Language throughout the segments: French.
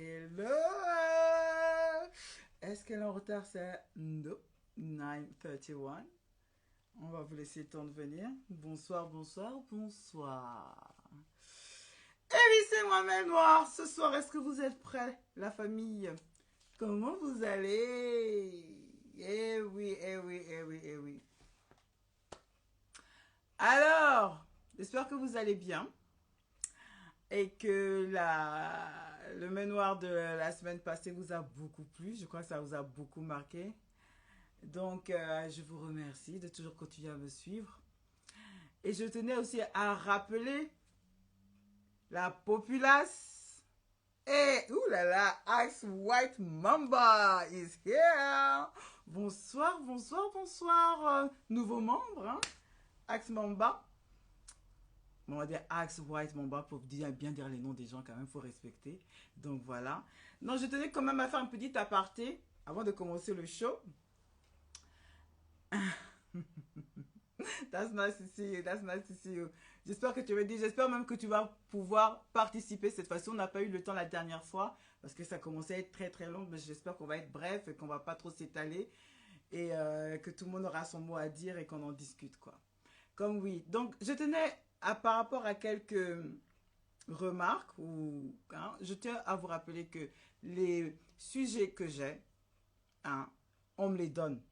Hello! Est-ce qu'elle est en retard? C'est no, 9:31. On va vous laisser le temps de venir. Bonsoir, bonsoir, bonsoir. Eh oui, c'est moi-même Noir. Ce soir, est-ce que vous êtes prêts, la famille? Comment vous allez? Eh oui, eh oui, eh oui, eh oui. Alors, j'espère que vous allez bien et que le manoir de la semaine passée vous a beaucoup plu. Je crois que ça vous a beaucoup marqué. Donc, je vous remercie de toujours continuer à me suivre. Et je tenais aussi à rappeler la populace. Et, oulala, Ice White Mamba is here. Bonsoir, bonsoir, bonsoir. Nouveau membre, hein? Axe Mamba. Bon, on va dire Axe White Mamba pour bien dire les noms des gens quand même, il faut respecter. Donc voilà. Non, je tenais quand même à faire un petit aparté avant de commencer le show. That's nice to see you. That's nice to see you. J'espère que tu vas dire, j'espère même que tu vas pouvoir participer cette fois-ci. On n'a pas eu le temps la dernière fois parce que ça commençait à être très très long, mais j'espère qu'on va être bref et qu'on va pas trop s'étaler et que tout le monde aura son mot à dire et qu'on en discute quoi. Comme oui. Donc je tenais par rapport à quelques remarques ou hein, je tiens à vous rappeler que les sujets que j'ai, hein, on me les donne.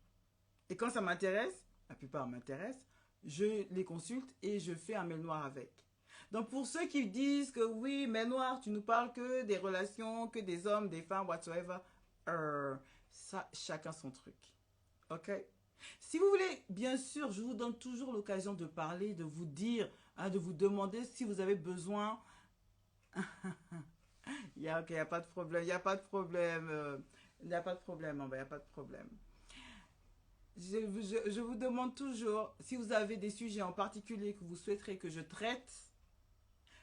Et quand ça m'intéresse, la plupart m'intéressent, je les consulte et je fais un mail noir avec. Donc pour ceux qui disent que oui, mail noir, tu nous parles que des relations, que des hommes, des femmes, whatsoever, ça, chacun son truc. Ok? Si vous voulez, bien sûr, je vous donne toujours l'occasion de parler, de vous dire, hein, de vous demander si vous avez besoin. Il y a, ok, il n'y a pas de problème, il n'y a pas de problème, il n'y a pas de problème, il n'y a pas de problème. Je vous demande toujours, si vous avez des sujets en particulier que vous souhaiterez que je traite,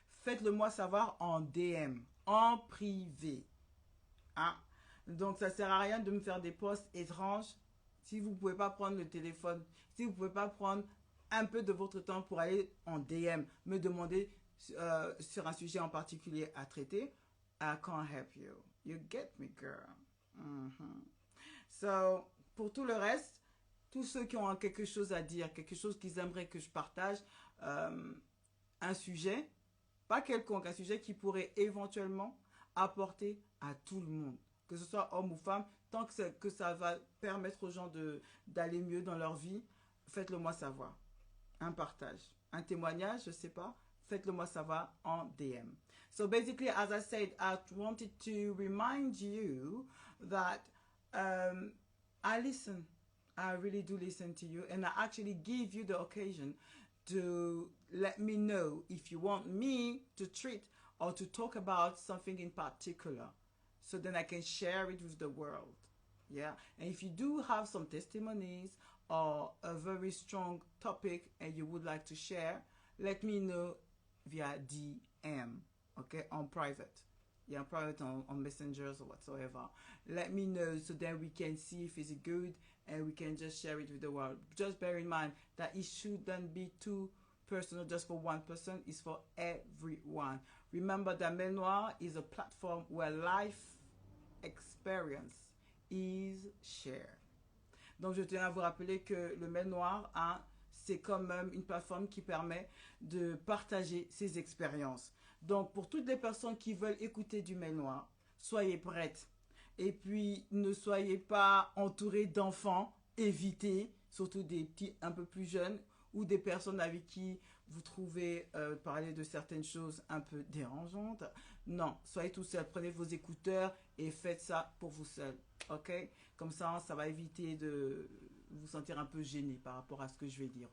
faites-le moi savoir en DM, en privé. Hein? Donc ça ne sert à rien de me faire des posts étranges si vous ne pouvez pas prendre le téléphone, si vous ne pouvez pas prendre un peu de votre temps pour aller en DM, me demander sur un sujet en particulier à traiter. I can't help you. You get me, girl. Mm-hmm. So, pour tout le reste, tous ceux qui ont quelque chose à dire, quelque chose qu'ils aimeraient que je partage, un sujet, pas quelconque, un sujet qui pourrait éventuellement apporter à tout le monde, que ce soit homme ou femme, tant que ça va permettre aux gens d'aller mieux dans leur vie, faites-le moi savoir. Un partage, un témoignage, je sais pas, faites-le moi savoir en DM. So basically, as I said, I wanted to remind you that I listen. I really do listen to you, and I actually give you the occasion to let me know if you want me to treat or to talk about something in particular, so then I can share it with the world. Yeah, and if you do have some testimonies or a very strong topic and you would like to share, let me know via DM, okay, on private. Yeah, private on messengers or whatsoever. Let me know so then we can see if it's good and we can just share it with the world. Just bear in mind that it shouldn't be too personal just for one person. It's for everyone. Remember that Mail Noir is a platform where life experience is shared. Donc je tiens à vous rappeler que le Mail Noir, hein, c'est quand même une plateforme qui permet de partager ses expériences. Donc pour toutes les personnes qui veulent écouter du Mail Noir, soyez prêtes. Et puis ne soyez pas entourés d'enfants, évitez, surtout des petits un peu plus jeunes ou des personnes avec qui vous trouvez parler de certaines choses un peu dérangeantes. Non, soyez tout seul, prenez vos écouteurs et faites ça pour vous seul. Ok? Comme ça va éviter de vous sentir un peu gêné par rapport à ce que je vais dire.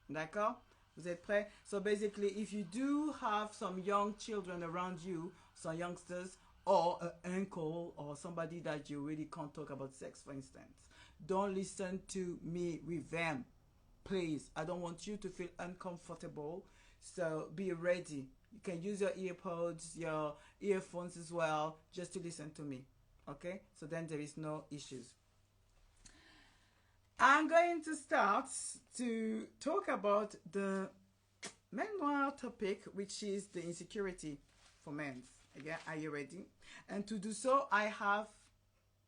D'accord? Vous êtes prêts? So basically, if you do have some young children around you, some youngsters, or an uncle or somebody that you really can't talk about sex, for instance, don't listen to me with them. Please, I don't want you to feel uncomfortable. So be ready. You can use your earpods, your earphones as well, just to listen to me. Okay? So then there is no issues. I'm going to start to talk about the main noir topic, which is the insecurity for men. Again, are you ready? And to do so, I have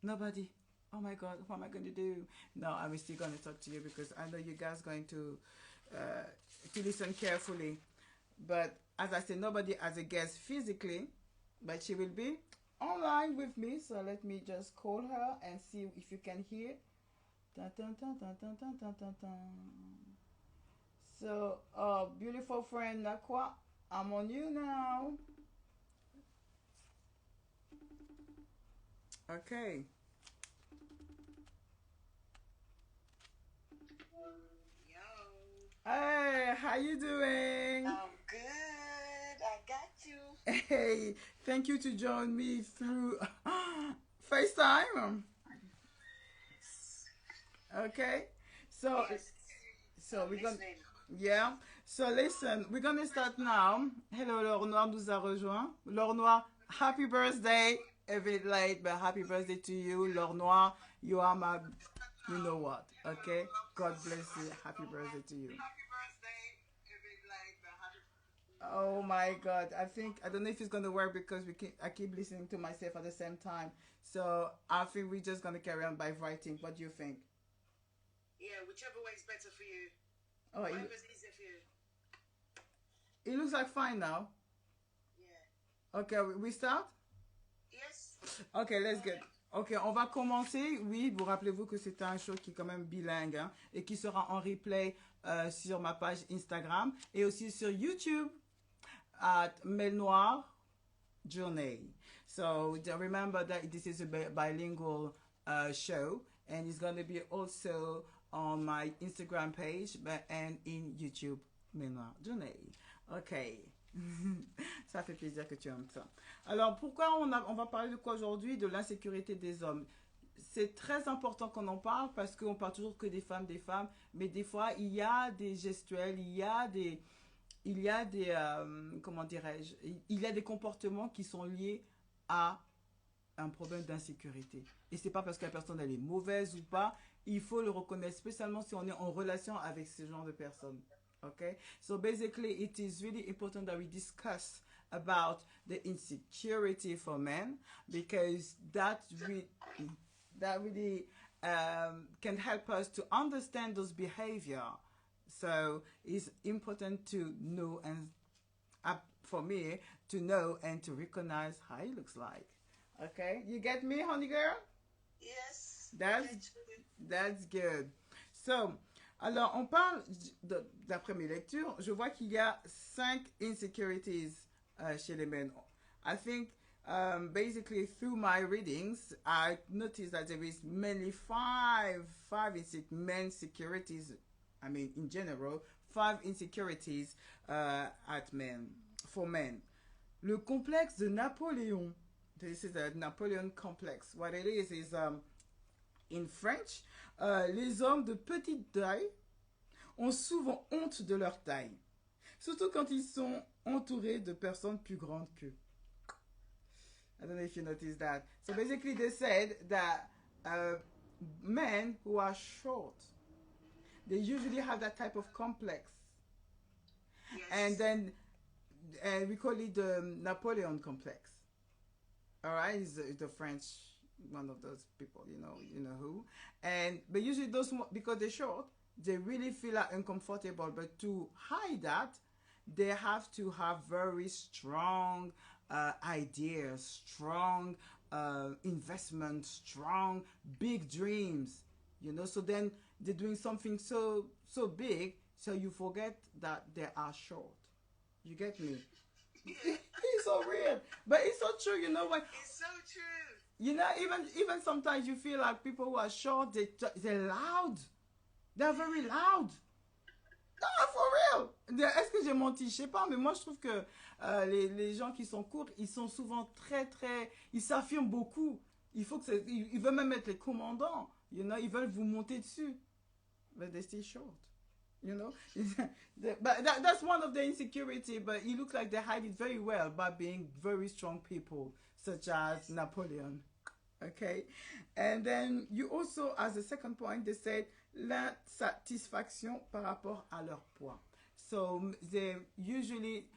nobody. Oh my God, what am I going to do? No, I'm still going to talk to you because I know you guys going to listen carefully. But as I said, nobody as a guest physically, but she will be online with me. So let me just call her and see if you can hear. Dun, dun, dun, dun, dun, dun, dun, dun, dun. So, beautiful friend Nakwa, I'm on you now. Okay. Yo, Hey, how you doing? I'm good. I got you. Hey, thank you to join me through FaceTime. Okay. So Yes, so I'm we're gonna listening. yeah. So listen, we're gonna start now. Hello, Laure Noir nous a rejoint. Laure Noir, happy birthday. A bit late, but happy birthday to you, Laure Noir. You are my, you know what? Okay. God bless you. Happy birthday to you. Happy birthday. Every like the happy. Oh my God! I don't know if it's gonna work because I keep listening to myself at the same time. So I think we're just gonna carry on by writing. What do you think? Yeah, whichever way is better for you. Oh, Whatever's easier for you. it looks like fine now. Yeah. Okay, we start. Yes. Ok, let's get. Ok, on va commencer. Oui, vous rappelez-vous que c'est un show qui est quand même bilingue hein, et qui sera en replay sur ma page Instagram et aussi sur YouTube at Mel Noir Journey. So remember that this is a bilingual show and it's going to be also on my Instagram page and in YouTube Mel Noir Journey. Ok. Ça fait plaisir que tu aimes ça. Alors, pourquoi on va parler de quoi aujourd'hui? De l'insécurité des hommes. C'est très important qu'on en parle parce qu'on parle toujours que des femmes, mais des fois, il y a des gestuels, comment dirais-je, il y a des comportements qui sont liés à un problème d'insécurité. Et c'est pas parce que la personne elle est mauvaise ou pas, il faut le reconnaître, spécialement si on est en relation avec ce genre de personnes. Okay, so basically, it is really important that we discuss about the insecurity for men because that really can help us to understand those behavior. So it's important to know and for me to know and to recognize how it looks like. Okay, you get me, honey girl? Yes. That's Get you. that's good. So, alors on parle d'après mes lectures, je vois qu'il y a 5 insecurities chez les men. I think basically through my readings, I noticed that there is mainly five men securities. I mean, in general, 5 insecurities at men for men. Le complexe de Napoléon. This is a Napoleon complex. What it is in French, les hommes de petite taille ont souvent honte de leur taille, surtout quand ils sont entourés de personnes plus grandes qu'eux. I don't know if you noticed that. So basically, they said that men who are short, they usually have that type of complex, and Yes. then we call it the Napoleon complex. All right, he's the French one of those people, you know who, and but usually those because they're short, they really feel like uncomfortable. But to hide that, they have to have very strong ideas, strong investment, strong big dreams, So then they're doing something so big, so you forget that they are short. You get me? It's so weird, but it's so true. You know what? It's so true. Even sometimes you feel like people who are short, they're loud. They're very loud. Non, for real. Est-ce que j'ai menti? Je sais pas, mais moi je trouve que les gens qui sont courts, ils sont souvent très, ils s'affirment beaucoup. Il faut que ils veulent même être les commandants. Ils veulent vous monter dessus. But they're still short. You know, but that's one of the insecurity. But it looks like they hide it very well by being very strong people, such as Napoleon. Okay, and then you also, as a second point, they said l'insatisfaction par rapport à leur poids. So they usually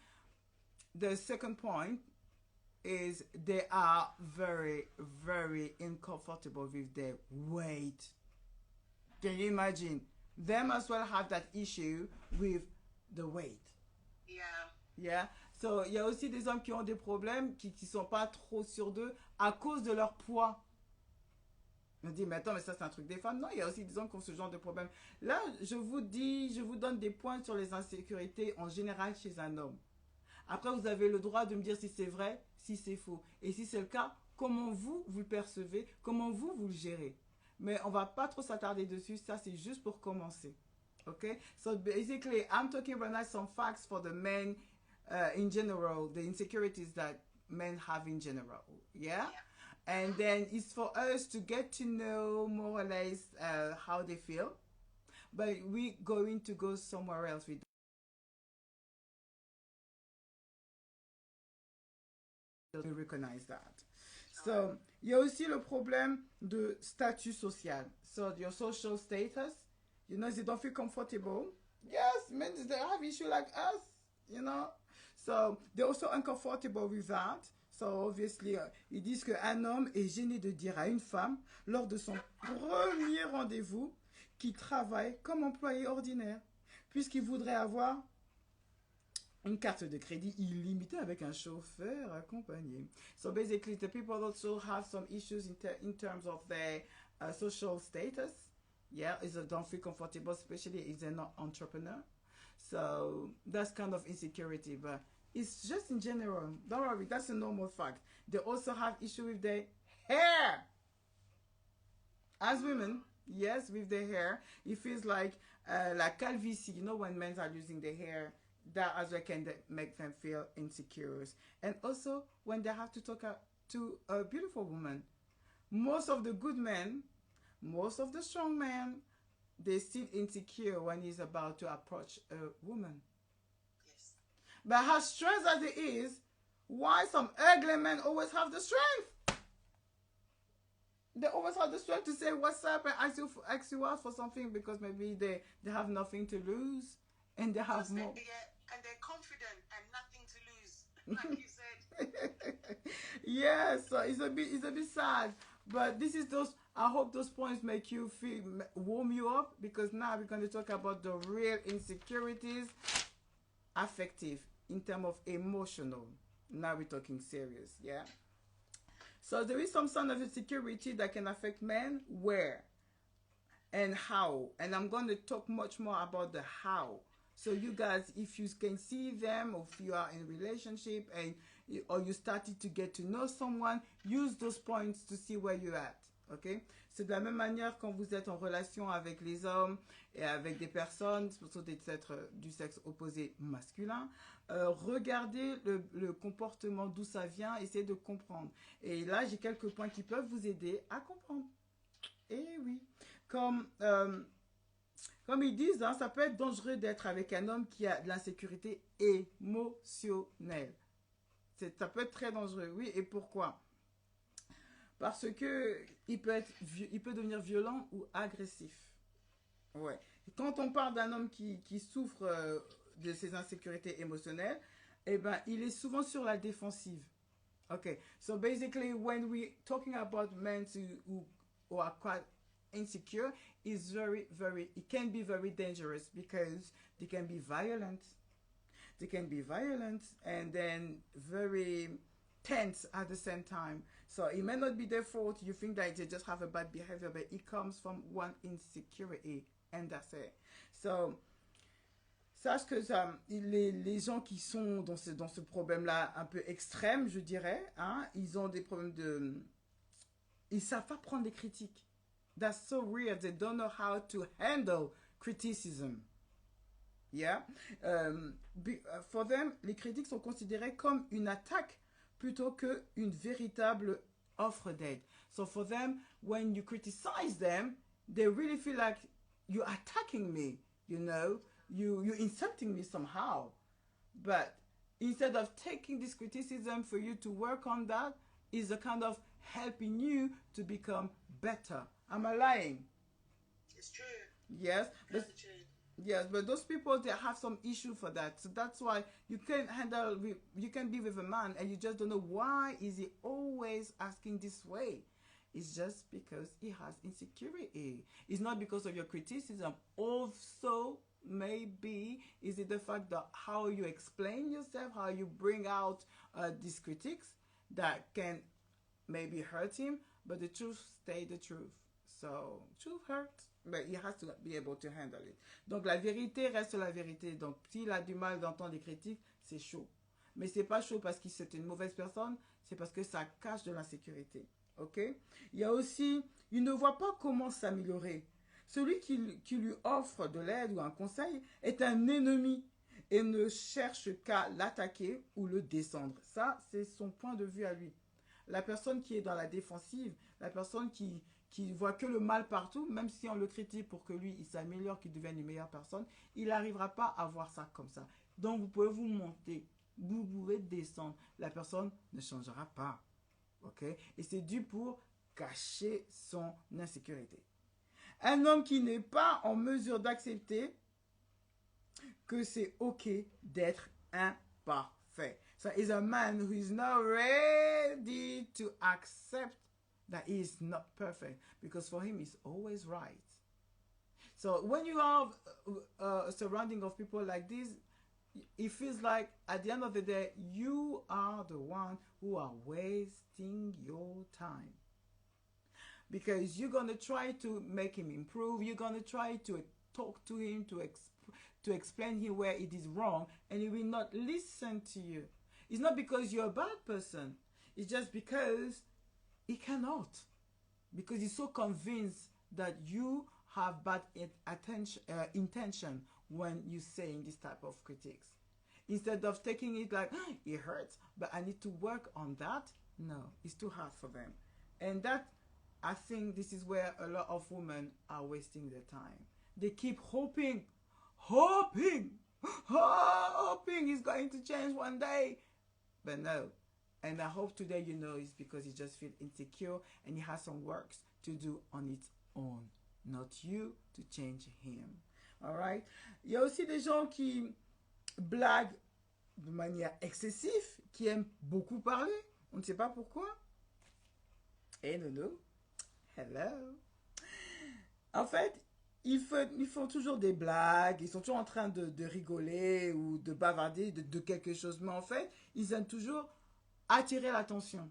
the second point is they are very, very uncomfortable with their weight. Can you imagine? Them as well have that issue with the weight. Yeah. Yeah. So, il y a aussi des hommes qui ont des problèmes, qui sont pas trop sûrs d'eux à cause de leur poids. On dit, mais attends, mais ça c'est un truc des femmes. Non, il y a aussi des hommes qui ont ce genre de problème. Là, je vous dis, je vous donne des points sur les insécurités en général chez un homme. Après, vous avez le droit de me dire si c'est vrai, si c'est faux. Et si c'est le cas, comment vous le percevez, comment vous le gérez. Mais on va pas trop s'attarder dessus, ça c'est juste pour commencer. Okay? So basically, I'm talking about now some facts for the men in general, the insecurities that men have in general. Yeah? And then it's for us to get to know more or less how they feel. But we're going to go somewhere else with we recognize that. So, il y a aussi le problème de statut social. So, your social status, you know, they don't feel comfortable. Yes, men, they have issue like us, you know. So, they're also uncomfortable with that. So, obviously, ils disent qu'un homme est gêné de dire à une femme, lors de son premier rendez-vous, qu'il travaille comme employé ordinaire, puisqu'il voudrait avoir une carte de crédit illimitée avec un chauffeur accompagné. So basically, the people also have some issues in terms of their social status. Yeah, is they don't feel comfortable, especially if they're not entrepreneur. So that's kind of insecurity, but it's just in general. Don't worry, that's a normal fact. They also have issue with their hair. As women, yes, with their hair, it feels like calvitie. You know, when men are losing their hair, that as well can make them feel insecure. And also when they have to talk to a beautiful woman. Most of the good men, most of the strong men, they still insecure when he's about to approach a woman. Yes. But as strength as it is, why some ugly men always have the strength? They always have the strength to say what's up and ask you out for something because maybe they have nothing to lose and they have more. And they're confident and nothing to lose, like you said. Yes, so it's a bit sad, but this is those. I hope those points make you feel warm you up because now we're going to talk about the real insecurities, affective in terms of emotional. Now we're talking serious, yeah. So there is some sort of insecurity that can affect men, where and how, and I'm going to talk much more about the how. So you guys, if you can see them, or if you are in a relationship and or you started to get to know someone, use those points to see where you're at. Okay? C'est de la même manière quand vous êtes en relation avec les hommes et avec des personnes, surtout des êtres du sexe opposé masculin, regardez le comportement, d'où ça vient, essayez de comprendre. Et là, j'ai quelques points qui peuvent vous aider à comprendre. Et oui, comme ils disent, hein, ça peut être dangereux d'être avec un homme qui a de l'insécurité émotionnelle. Ça peut être très dangereux, oui. Et pourquoi? Parce que il peut devenir violent ou agressif. Ouais. Quand on parle d'un homme qui souffre de ses insécurités émotionnelles, eh ben, il est souvent sur la défensive. Okay, so basically when we're talking about men who are quite insecure, it can be very dangerous because they can be violent. They can be violent and then very tense at the same time. So it may not be their fault. You think that they just have a bad behavior, but it comes from one insecurity, and that's it. So sache que les gens qui sont dans ce problème-là un peu extrême, je dirais, hein, ils ont des problèmes ils savent pas prendre les critiques. That's so weird. They don't know how to handle criticism. Yeah. For them, les critiques sont considérées comme une attaque plutôt qu'une véritable offre d'aide. So for them, when you criticize them, they really feel like you're attacking me, you know, you're insulting me somehow. But instead of taking this criticism for you to work on that, is a kind of helping you to become better. Am I lying? It's true. Yes. That's true. Yes, but those people, they have some issue for that. So that's why you can handle you can be with a man and you just don't know why is he always asking this way. It's just because he has insecurity. It's not because of your criticism. Also, maybe is it the fact that how you explain yourself, how you bring out these critiques that can maybe hurt him, but the truth stay the truth. So, truth hurts, but he has to be able to handle it. Donc, la vérité reste la vérité. Donc, s'il a du mal d'entendre des critiques, c'est chaud. Mais c'est pas chaud parce qu'il c'est une mauvaise personne, c'est parce que ça cache de l'insécurité. Ok? Il y a aussi, il ne voit pas comment s'améliorer. Celui qui lui offre de l'aide ou un conseil est un ennemi et ne cherche qu'à l'attaquer ou le descendre. Ça, c'est son point de vue à lui. La personne qui est dans la défensive, la personne qui voit que le mal partout, même si on le critique pour que lui, il s'améliore, qu'il devienne une meilleure personne, il n'arrivera pas à voir ça comme ça. Donc, vous pouvez vous monter, vous pouvez descendre. La personne ne changera pas. Ok? Et c'est dû pour cacher son insécurité. Un homme qui n'est pas en mesure d'accepter que c'est ok d'être imparfait. So he's a man who is not ready to accept that he is not perfect because for him he's always right. So when you have a surrounding of people like this, it feels like at the end of the day you are the one who are wasting your time. Because you're going to try to make him improve. You're going to try to talk to him, to explain him where it is wrong, and he will not listen to you. It's not because you're a bad person. It's just because he cannot. Because he's so convinced that you have bad intention when you're saying this type of critiques. Instead of taking it like, it hurts, but I need to work on that. No, it's too hard for them. And that, I think this is where a lot of women are wasting their time. They keep hoping he's going to change one day. But no. And I hope today you know it's because he just feels insecure and he has some works to do on its own. Not you to change him. Alright? Il y a aussi des gens qui blaguent de manière excessive, qui aiment beaucoup parler. On ne sait pas pourquoi. Et non. Hello. En fait, ils font toujours des blagues, ils sont toujours en train de rigoler ou de bavarder de quelque chose. Mais en fait, ils aiment toujours attirer l'attention.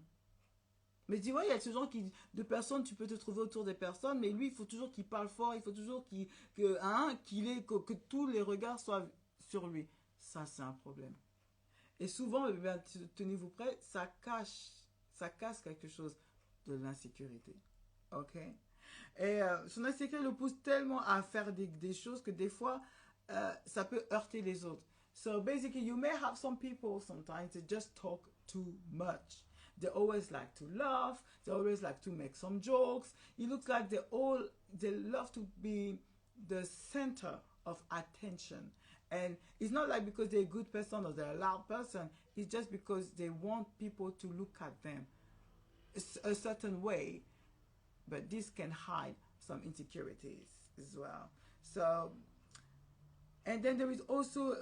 Mais tu vois, il y a ce genre de personnes, tu peux te trouver autour des personnes, mais lui, il faut toujours qu'il parle fort, il faut toujours que tous les regards soient sur lui. Ça, c'est un problème. Et souvent, eh bien, tenez-vous prêts, ça casse quelque chose de l'insécurité. Ok? Et son insécurité le pousse tellement à faire des choses que des fois, ça peut heurter les autres. So basically, you may have some people sometimes that just talk too much. They always like to laugh. They always like to make some jokes. It looks like they love to be the center of attention. And it's not like because they're a good person or they're a loud person. It's just because they want people to look at them a certain way. But this can hide some insecurities as well. So, and then there is also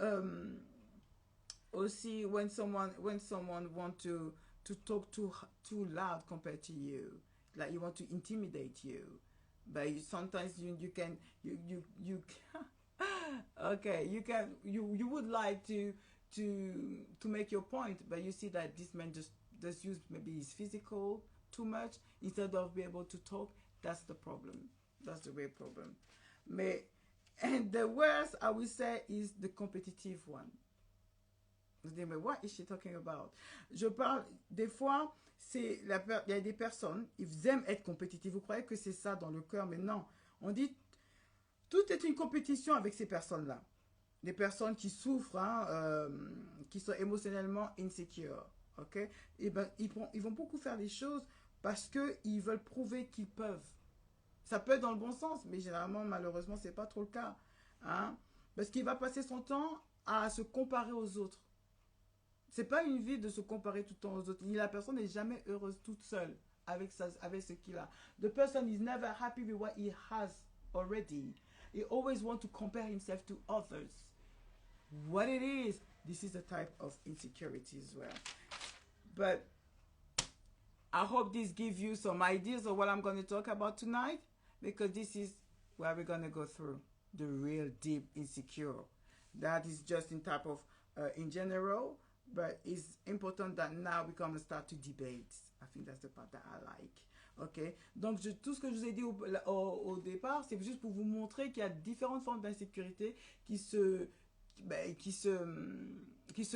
when someone want to talk too loud compared to you, like you want to intimidate you, but sometimes you can okay, you would like to make your point, but you see that this man just use maybe his physical too much instead of be able to talk. That's the problem. That's the real problem. And the worst, I would say, is the competitive one. Vous dites, mais what is she talking about? Je parle, des fois, il y a des personnes, ils aiment être compétitifs. Vous croyez que c'est ça dans le cœur, mais non. On dit, tout est une compétition avec ces personnes-là. Des personnes qui souffrent, qui sont émotionnellement insecures. Ok? Et ben, ils vont beaucoup faire des choses parce qu'ils veulent prouver qu'ils peuvent. Ça peut être dans le bon sens, mais généralement, malheureusement, c'est pas trop le cas. Hein? Parce qu'il va passer son temps à se comparer aux autres. C'est pas une vie de se comparer tout le temps aux autres. La personne n'est jamais heureuse toute seule avec ce qu'il a. The person is never happy with what he has already. He always wants to compare himself to others. What it is, this is a type of insecurity as well. But I hope this gives you some ideas of what I'm going to talk about tonight, because this is where we're going to go through the real deep insecure. That is just in type of in general, but it's important that now we come and start to debate. I think that's the part that I like. Ok, donc tout ce que je vous ai dit au départ, c'est juste pour vous montrer qu'il y a différentes formes d'insécurité qui se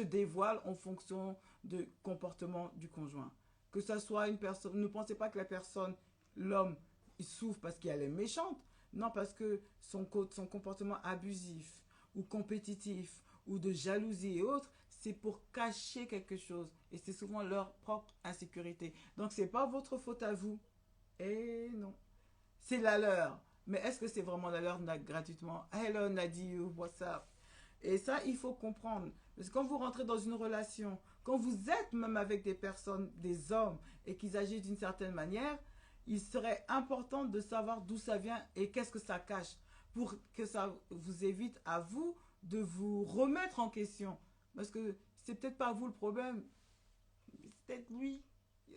dévoilent en fonction du comportement du conjoint. Que ça soit une personne, ne pensez pas que la personne, l'homme, il souffre parce qu'elle est méchante. Non, parce que son comportement abusif ou compétitif ou de jalousie et autres, c'est pour cacher quelque chose. Et c'est souvent leur propre insécurité. Donc, ce n'est pas votre faute à vous. Et non. C'est la leur. Mais est-ce que c'est vraiment la leur gratuitement? Hello Nadi, what's up? Et ça, il faut comprendre. Parce que quand vous rentrez dans une relation, quand vous êtes même avec des personnes, des hommes, et qu'ils agissent d'une certaine manière, il serait important de savoir d'où ça vient et qu'est-ce que ça cache, pour que ça vous évite à vous de vous remettre en question. Parce que c'est peut-être pas vous le problème, c'est peut-être lui.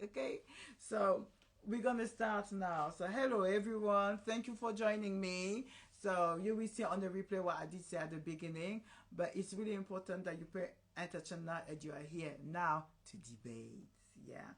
Okay? So, we're going to start now. So, hello everyone. Thank you for joining me. So, you will see on the replay what I did say at the beginning. But it's really important that you pay attention now and you are here now to debate. Yeah.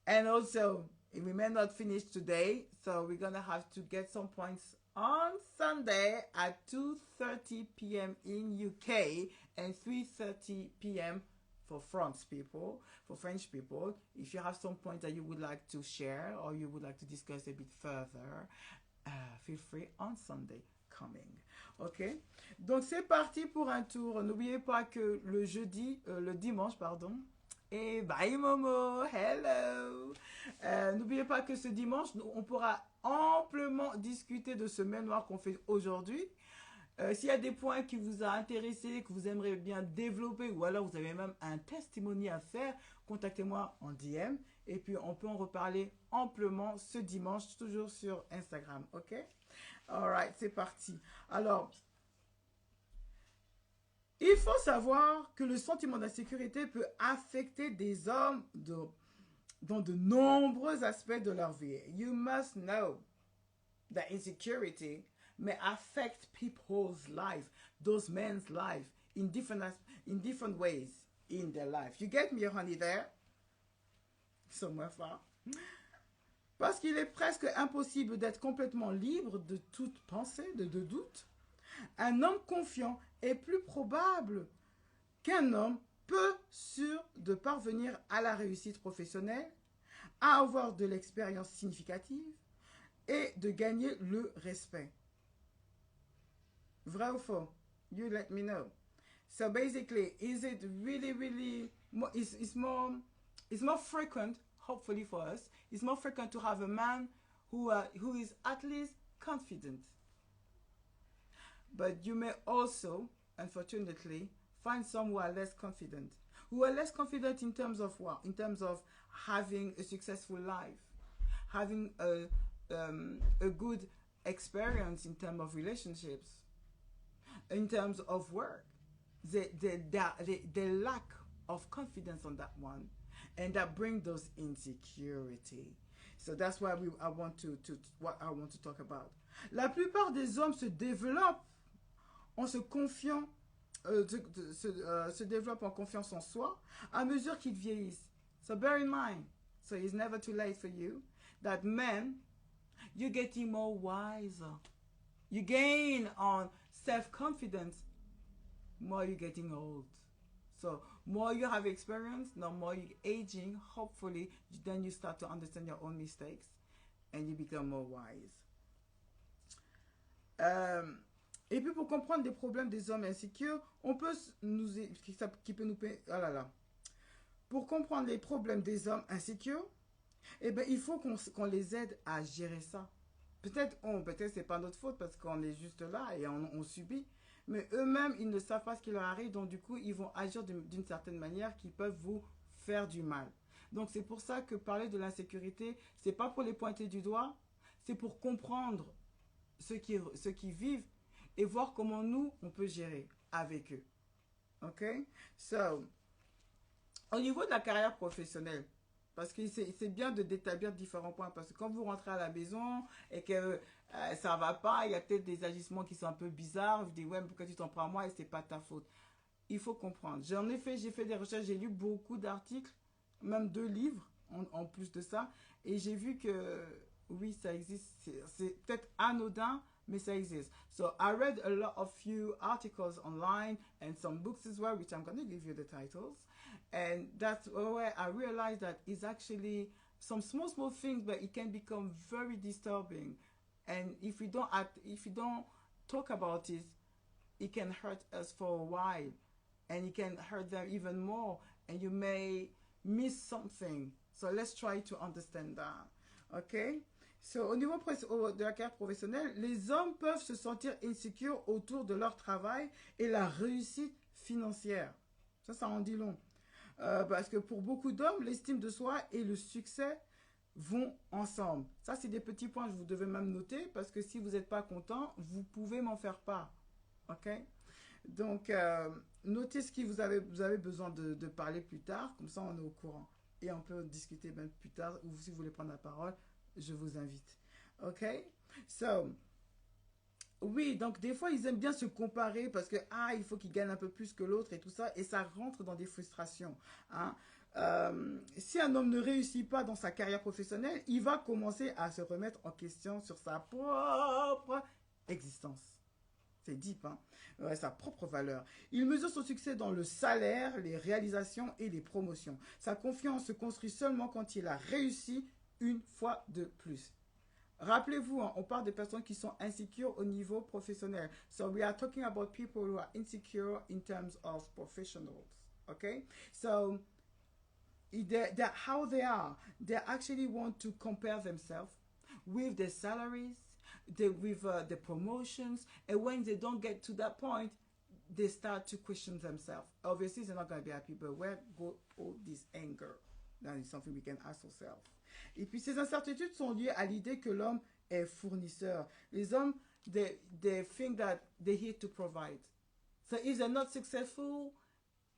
And also, we may not finish today. So, we're going to have to get some points on Sunday at 2:30 p.m. in UK and 3:30 p.m. for France people, for French people. If you have some points that you would like to share or you would like to discuss a bit further, feel free on Sunday coming. Ok? Donc c'est parti pour un tour. N'oubliez pas que le dimanche, pardon. Et bye Momo, hello. N'oubliez pas que ce dimanche, on pourra amplement discuter de ce mémoire qu'on fait aujourd'hui. S'il y a des points qui vous a intéressé, que vous aimeriez bien développer, ou alors vous avez même un testimony à faire, contactez-moi en DM et puis on peut en reparler amplement ce dimanche, toujours sur Instagram, ok? Alright, c'est parti. Alors, il faut savoir que le sentiment d'insécurité peut affecter des hommes dans de nombreux aspects de leur vie. You must know that insecurity may affect people's life, those men's life, in different ways in their life. You get me, honey, there? Somewhere far. Parce qu'il est presque impossible d'être complètement libre de toute pensée, de doute. Un homme confiant est plus probable qu'un homme peu sûr de parvenir à la réussite professionnelle, à avoir de l'expérience significative et de gagner le respect. Vrai ou faux? You let me know. So basically, is it really, it's more frequent, hopefully for us, it's more frequent to have a man who is at least confident. But you may also, unfortunately, find some who are less confident. Who are less confident in terms of what? In terms of having a successful life, having a good experience in terms of relationships, in terms of work. They lack of confidence on that one, and that brings those insecurity. So that's why I want to talk about. La plupart des hommes se développent en se confiant, se développent en confiance en soi à mesure qu'ils vieillissent. So bear in mind, so it's never too late for you, that men, you're getting more wiser. You gain on self-confidence more you're getting old. So more you have experience, the more you're aging, hopefully, then you start to understand your own mistakes and you become more wise. Et puis pour comprendre les problèmes des hommes insécures, on peut Pour comprendre les problèmes des hommes insécures, eh ben, il faut qu'on les aide à gérer ça. Peut-être c'est pas notre faute parce qu'on est juste là et on subit. Mais eux-mêmes, ils ne savent pas ce qui leur arrive. Donc, du coup, ils vont agir d'une certaine manière qui peuvent vous faire du mal. Donc, c'est pour ça que parler de l'insécurité, c'est pas pour les pointer du doigt. C'est pour comprendre ceux qui vivent et voir comment nous, on peut gérer avec eux. OK? So, au niveau de la carrière professionnelle, parce que c'est bien de d'établir différents points, parce que quand vous rentrez à la maison et que ça va pas, il y a peut-être des agissements qui sont un peu bizarres, vous dites, ouais, pourquoi tu t'en prends à moi et c'est pas ta faute. Il faut comprendre. J'ai fait des recherches, j'ai lu beaucoup d'articles, même 2 livres en plus de ça, et j'ai vu que oui, ça existe. C'est peut-être anodin, mais ça existe. So I read a lot of few articles online and some books as well, which I'm going to give you the titles. And that's where I realized that it's actually some small things, but it can become very disturbing. And if you don't talk about it, it can hurt us for a while, and it can hurt them even more, and you may miss something. So let's try to understand that. Okay? So, au niveau de la carrière professionnelle, les hommes peuvent se sentir insécures autour de leur travail et la réussite financière. Ça en dit long. Parce que pour beaucoup d'hommes, l'estime de soi et le succès vont ensemble. Ça, c'est des petits points que vous devez même noter, parce que si vous n'êtes pas content, vous pouvez m'en faire part. OK? Donc, notez ce que vous avez besoin de parler plus tard, comme ça on est au courant. Et on peut discuter même plus tard, ou si vous voulez prendre la parole, je vous invite. OK? So, oui, donc des fois, ils aiment bien se comparer parce que, il faut qu'ils gagnent un peu plus que l'autre et tout ça, et ça rentre dans des frustrations. Hein. Si un homme ne réussit pas dans sa carrière professionnelle, il va commencer à se remettre en question sur sa propre existence. C'est deep, hein? Ouais, sa propre valeur. Il mesure son succès dans le salaire, les réalisations et les promotions. Sa confiance se construit seulement quand il a réussi une fois de plus. Rappelez-vous, hein, on parle de personnes qui sont insécures au niveau professionnel. So we are talking about people who are insecure in terms of professionals. Okay? So how they are, they actually want to compare themselves with their salaries, with the promotions, and when they don't get to that point, they start to question themselves. Obviously, they're not going to be happy, but where go all this anger? That is something we can ask ourselves. Et puis, ces incertitudes sont liées à l'idée que l'homme est fournisseur. Les hommes, they think that they're here to provide. So if they're not successful,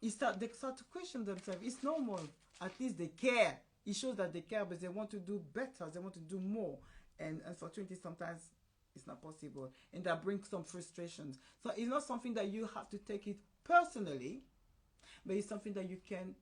they start to question themselves. It's normal. At least they care. It shows that they care, but they want to do better. They want to do more. And unfortunately, sometimes it's not possible. And that brings some frustrations. So it's not something that you have to take it personally, but it's something that you can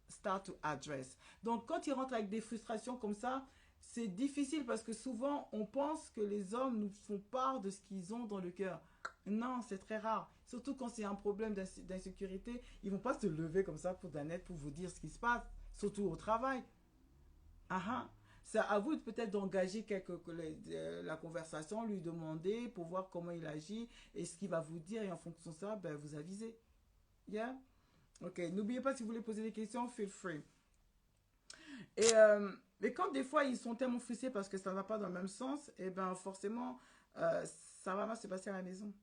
start to address. Donc, quand ils rentrent avec des frustrations comme ça, c'est difficile parce que souvent, on pense que les hommes nous font part de ce qu'ils ont dans le cœur. Non, c'est très rare. Surtout quand c'est un problème d'insécurité, ils vont pas se lever comme ça pour vous dire ce qui se passe, surtout au travail. C'est à vous peut-être d'engager la conversation, lui demander pour voir comment il agit et ce qu'il va vous dire, et en fonction de ça, ben, vous avisez. Yeah? Ok, n'oubliez pas, si vous voulez poser des questions, feel free. Et quand des fois ils sont tellement frustrés parce que ça ne va pas dans le même sens, et ben forcément, ça va mal se passer à la maison.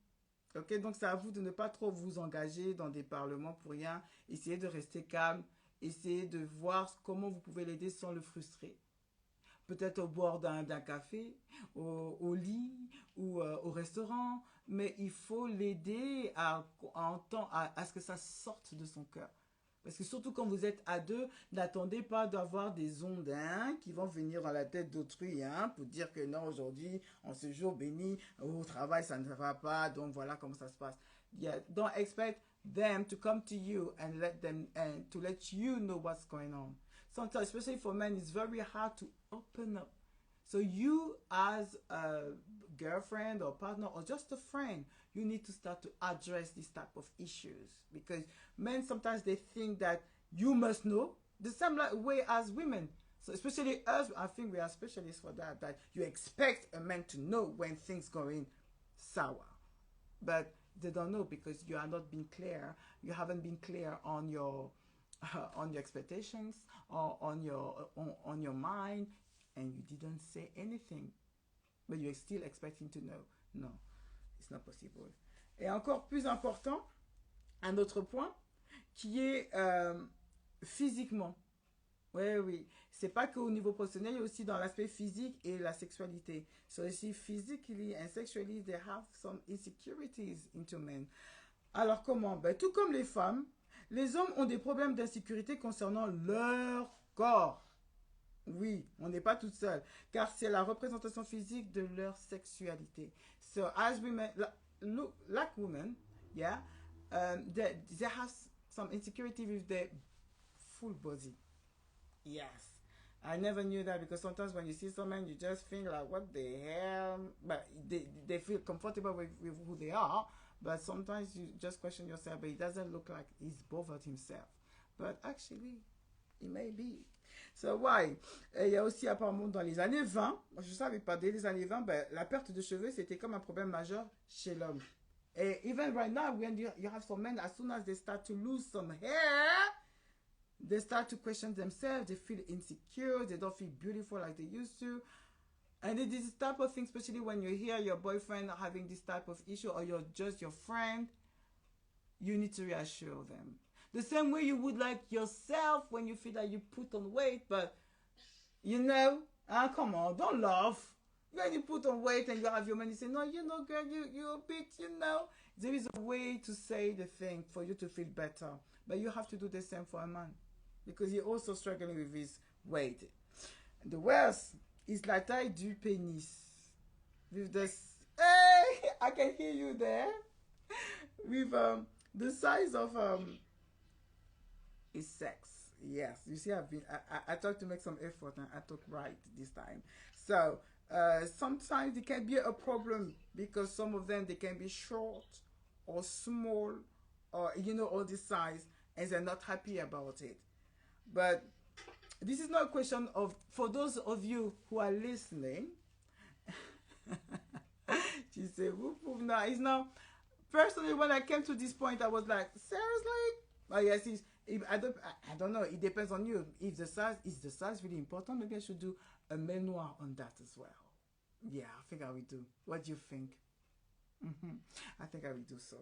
Ok, donc c'est à vous de ne pas trop vous engager dans des parlements pour rien. Essayez de rester calme. Essayez de voir comment vous pouvez l'aider sans le frustrer. Peut-être au bord d'un café, au lit ou au restaurant. Mais il faut l'aider à ce que ça sorte de son cœur. Parce que surtout quand vous êtes à deux, n'attendez pas d'avoir des ondes qui vont venir dans la tête d'autrui pour dire que non, aujourd'hui, en ce jour béni, au travail, ça ne va pas, donc voilà comment ça se passe. Yeah, don't expect them to come to you and to let you know what's going on. Sometimes, especially for men, it's very hard to open up. So you as a girlfriend or partner or just a friend, you need to start to address this type of issues, because men sometimes they think that you must know the same way as women. So especially us, I think we are specialists for that you expect a man to know when things going sour. But they don't know because you are not being clear. You haven't been clear on your expectations or on your mind, and you didn't say anything, but you're still expecting to know. No, it's not possible. Et encore plus important, un autre point qui est physiquement. Oui, oui. C'est pas qu'au niveau professionnel, il y a aussi dans l'aspect physique et la sexualité. So, ici, physically and sexually, they have some insecurities into men. Alors, comment? Ben, tout comme les femmes, les hommes ont des problèmes d'insécurité concernant leur corps. Oui, on n'est pas tout seul, car c'est la représentation physique de leur sexualité. So, as women, look, like women, yeah, they have some insecurity with their full body. Yes. I never knew that because sometimes when you see someone, you just think like, what the hell? But they feel comfortable with who they are. But sometimes you just question yourself, but it doesn't look like he's bothered himself. But actually, it may be. So why? Et il y a aussi apparemment dans les années 20, je ne savais pas, dès les années 20, ben, la perte de cheveux, c'était comme un problème majeur chez l'homme. Et even right now, when you have some men, as soon as they start to lose some hair, they start to question themselves. They feel insecure. They don't feel beautiful like they used to. And it is this type of thing, especially when you hear your boyfriend having this type of issue or you're just your friend, you need to reassure them. The same way you would like yourself when you feel that you put on weight, but you know, come on, don't laugh. When you put on weight and you have your money, say, no, you know, girl, you're a bit, you know. There is a way to say the thing for you to feel better. But you have to do the same for a man. Because he's also struggling with his weight. The worst is la taille du pénis. With the... Hey! I can hear you there. With the size of his sex. Yes. You see, I tried to make some effort and I took right this time. So, sometimes it can be a problem because some of them, they can be short or small or, you know, all this size and they're not happy about it. But this is not a question of, for those of you who are listening, she said, whoop, whoop, no, it's not. Personally, when I came to this point, I was like, seriously? Oh, yes, I don't know. It depends on you. If the size, is the size really important? Maybe I should do a memoir on that as well. Yeah, I think I will do. What do you think? I think I will do so.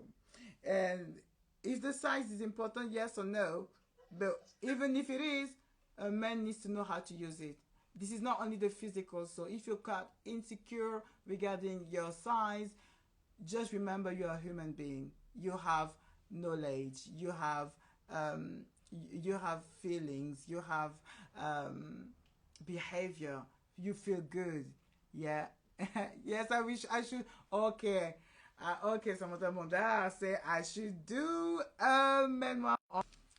And if the size is important, yes or no, but even if it is, a man needs to know how to use it. This is not only the physical, so if you're quite insecure regarding your size, just remember you're a human being. You have knowledge, you have feelings, you have behavior, you feel good. Yeah. Yes, I wish I should. Okay. Okay, Samantha Monda say I should do a memoir.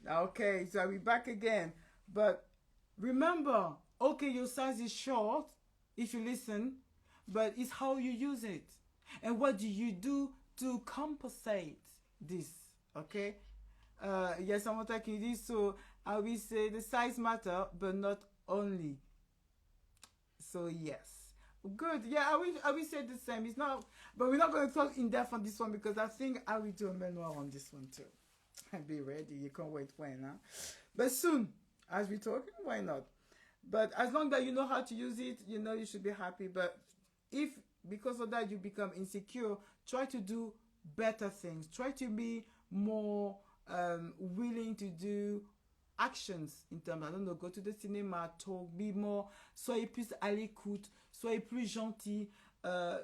Okay, so I'll be back again. But remember, okay, your size is short if you listen, but it's how you use it. And what do you do to compensate this? Okay? Yes, Samantha qui dit, so I will say the size matter, but not only. So yes. Good. Yeah, I will say the same. It's not, but we're not going to talk in depth on this one because I think I will do a memoir on this one too. Be ready. You can't wait when, huh? But soon, as we talk, why not? But as long that you know how to use it, you know you should be happy. But if because of that you become insecure, try to do better things. Try to be more willing to do actions in termes, I don't know, go to the cinema, talk, be more, soyez plus à l'écoute, soyez plus gentil,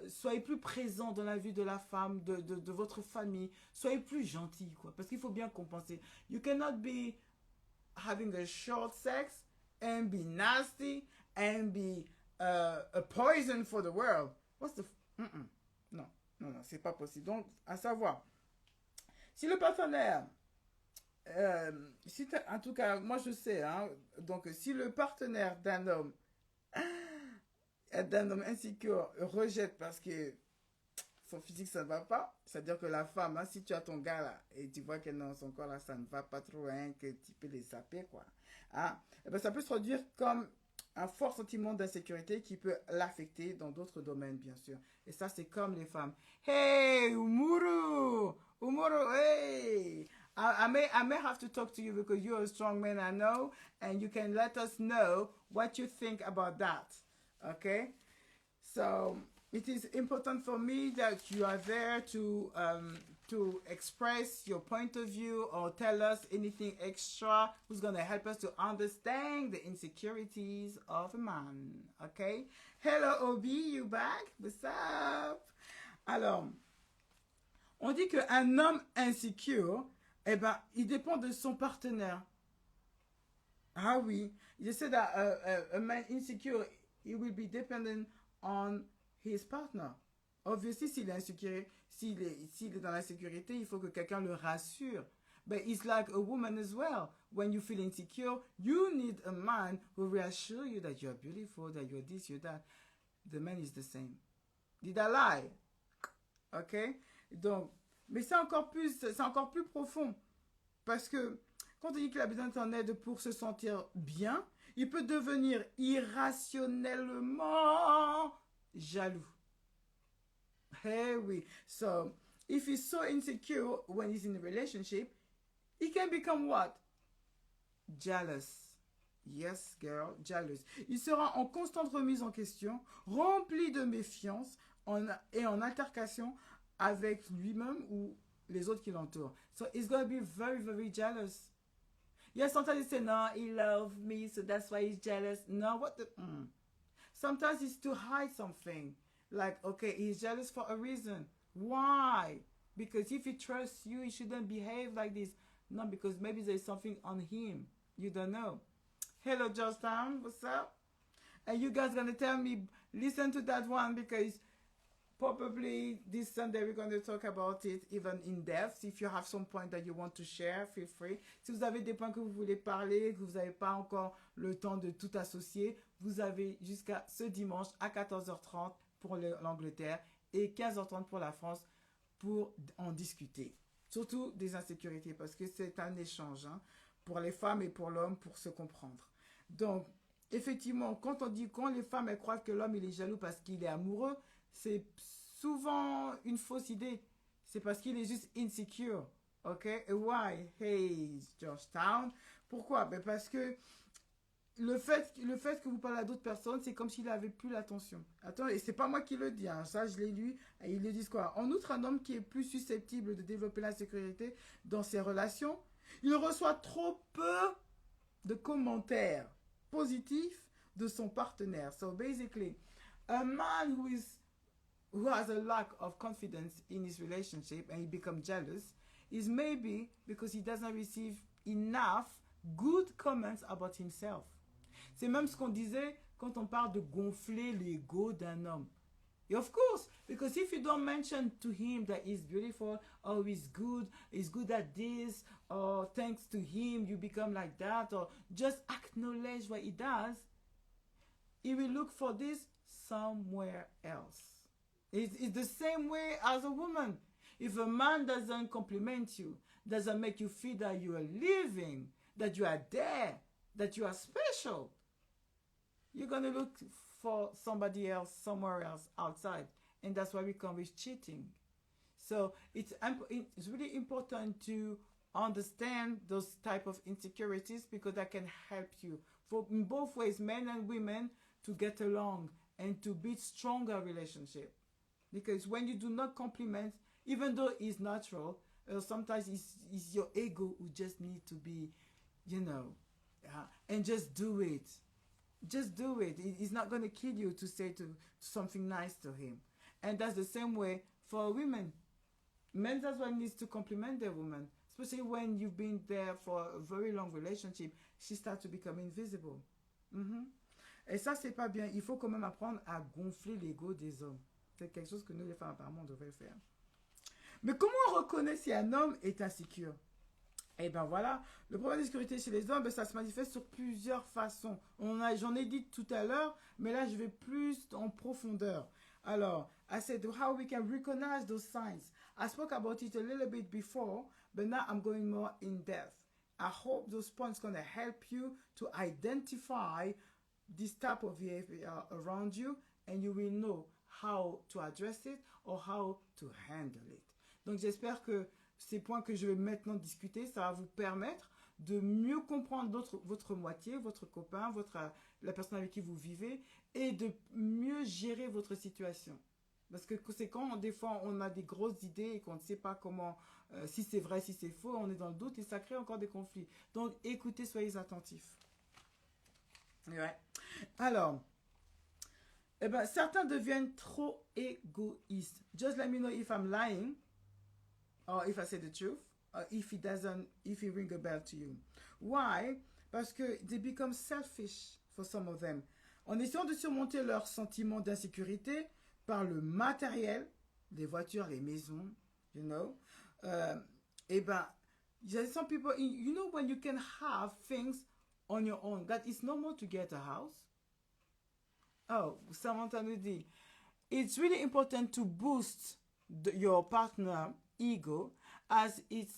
soyez plus présent dans la vie de la femme, de votre famille, soyez plus gentil, quoi, parce qu'il faut bien compenser. You cannot be having a short sex and be nasty and be a poison for the world. What's the... Non, c'est pas possible. Donc, à savoir, si le partenaire... en tout cas, moi je sais, hein, donc si le partenaire d'un homme insécure rejette parce que son physique ça ne va pas, c'est-à-dire que la femme, hein, si tu as ton gars là et tu vois que non, son corps là ça ne va pas trop, hein, que tu peux les zapper quoi, hein, et ben, ça peut se produire comme un fort sentiment d'insécurité qui peut l'affecter dans d'autres domaines bien sûr. Et ça c'est comme les femmes. Hey Umuru, hey, I may have to talk to you because you're a strong man, I know, and you can let us know what you think about that. Okay? So it is important for me that you are there to to express your point of view or tell us anything extra who's going to help us to understand the insecurities of a man. Okay? Hello, Obi, you back? What's up? Alors, on dit qu'un homme insécure, eh ben, il dépend de son partenaire. Ah oui. They say that a man insecure, he will be dependent on his partner. Obviously, s'il est insécure, s'il est dans la sécurité, il faut que quelqu'un le rassure. But it's like a woman as well. When you feel insecure, you need a man who reassure you that you're beautiful, that you're this, you're that. The man is the same. Did I lie? Ok? Donc, mais c'est encore plus profond. Parce que quand on dit qu'il a besoin de ton aide pour se sentir bien, il peut devenir irrationnellement jaloux. Hey, oui. So, if he's so insecure when he's in a relationship, he can become what? Jealous. Yes, girl, jealous. Il sera en constante remise en question, rempli de méfiance et en altercation avec lui-même ou les autres qui l'entourent. So, he's going to be very, very jealous. Yes, sometimes he say, no, he loves me, so that's why he's jealous. No, what the... Sometimes it's to hide something. Like, okay, he's jealous for a reason. Why? Because if he trusts you, he shouldn't behave like this. No, because maybe there's something on him. You don't know. Hello, Georgetown. What's up? And you guys going to tell me, listen to that one, because probably this Sunday we're going to talk about it even in depth. If you have some point that you want to share, feel free. Si vous avez des points que vous voulez parler, que vous n'avez pas encore le temps de tout associer, vous avez jusqu'à ce dimanche à 14h30 pour l'Angleterre et 15h30 pour la France pour en discuter. Surtout des insécurités, parce que c'est un échange pour les femmes et pour l'homme pour se comprendre. Donc, effectivement, quand les femmes elles croient que l'homme il est jaloux parce qu'il est amoureux, c'est souvent une fausse idée. C'est parce qu'il est juste insecure. Ok? Et why? Hey, Georgetown. Pourquoi? Ben parce que le fait que vous parlez à d'autres personnes, c'est comme s'il n'avait plus l'attention. Attends, et c'est pas moi qui le dis, ça je l'ai lu, et ils le disent quoi? En outre, un homme qui est plus susceptible de développer l'insécurité dans ses relations, il reçoit trop peu de commentaires positifs de son partenaire. So basically, a man who has a lack of confidence in his relationship and he becomes jealous is maybe because he doesn't receive enough good comments about himself. C'est même ce qu'on disait quand on parle de gonfler l'ego d'un homme. Of course, because if you don't mention to him that he's beautiful, or he's good at this, or thanks to him you become like that, or just acknowledge what he does, he will look for this somewhere else. It's the same way as a woman. If a man doesn't compliment you, doesn't make you feel that you are living, that you are there, that you are special, you're going to look for somebody else, somewhere else outside. And that's why we come with cheating. So it's really important to understand those type of insecurities, because that can help you for in both ways, men and women, to get along and to build stronger relationship. Because when you do not compliment, even though it's natural, sometimes it's your ego who just need to be, and just do it. Just do it. It's not going to kill you to say something nice to him. And that's the same way for women. Men as well needs to compliment their woman, especially when you've been there for a very long relationship. She starts to become invisible. Et ça, c'est pas bien. Il faut quand même apprendre à gonfler l'ego des hommes. C'est quelque chose que nous, les femmes, apparemment, on devrait faire. Mais comment on reconnaît si un homme est insécure? Et ben voilà, le problème d'insécurité chez les hommes, ça se manifeste sur plusieurs façons. J'en ai dit tout à l'heure, mais là je vais plus en profondeur. Alors, I said how we can recognize those signs. I spoke about it a little bit before, but now I'm going more in depth. I hope those points going to help you to identify this type of behavior around you, and you will know how to address it or how to handle it. Donc j'espère que ces points que je vais maintenant discuter, ça va vous permettre de mieux comprendre votre moitié, votre copain, la personne avec qui vous vivez, et de mieux gérer votre situation. Parce que c'est quand, des fois, on a des grosses idées et qu'on ne sait pas comment, si c'est vrai, si c'est faux, on est dans le doute et ça crée encore des conflits. Donc, écoutez, soyez attentifs. Ouais. Alors, eh ben, certains deviennent trop égoïstes. Just let me know if I'm lying or if I say the truth or if it ring a bell to you. Why? Parce que they become selfish for some of them. En essayant de surmonter leur sentiment d'insécurité par le matériel, les voitures, les maisons, you know, eh ben, there's some people, you know, when you can have things on your own, that it's normal to get a house. Oh, Samantha nous dit, it's really important to boost your partner ego as it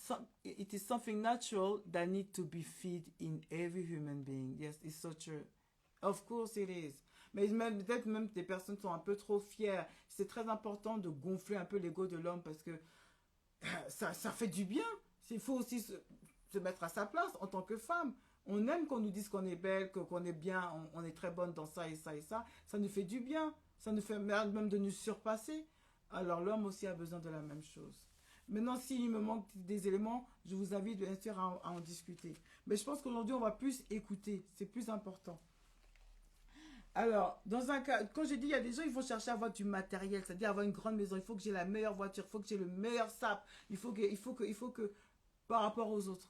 is something natural that needs to be fed in every human being. Yes, it's so true. Of course it is. Mais peut-être même des personnes sont un peu trop fières. C'est très important de gonfler un peu l'ego de l'homme parce que ça fait du bien. Il faut aussi se mettre à sa place en tant que femme. On aime qu'on nous dise qu'on est belle, qu'on est bien, on est très bonne dans ça et ça et ça. Ça nous fait du bien. Ça nous fait même de nous surpasser. Alors l'homme aussi a besoin de la même chose. Maintenant, s'il me manque des éléments, je vous invite bien sûr à en discuter. Mais je pense qu'aujourd'hui, on va plus écouter. C'est plus important. Alors, dans un cas, quand j'ai dit, il y a des gens, ils vont chercher à avoir du matériel, c'est-à-dire avoir une grande maison. Il faut que j'ai la meilleure voiture, il faut que j'ai le meilleur sap, il faut que, par rapport aux autres.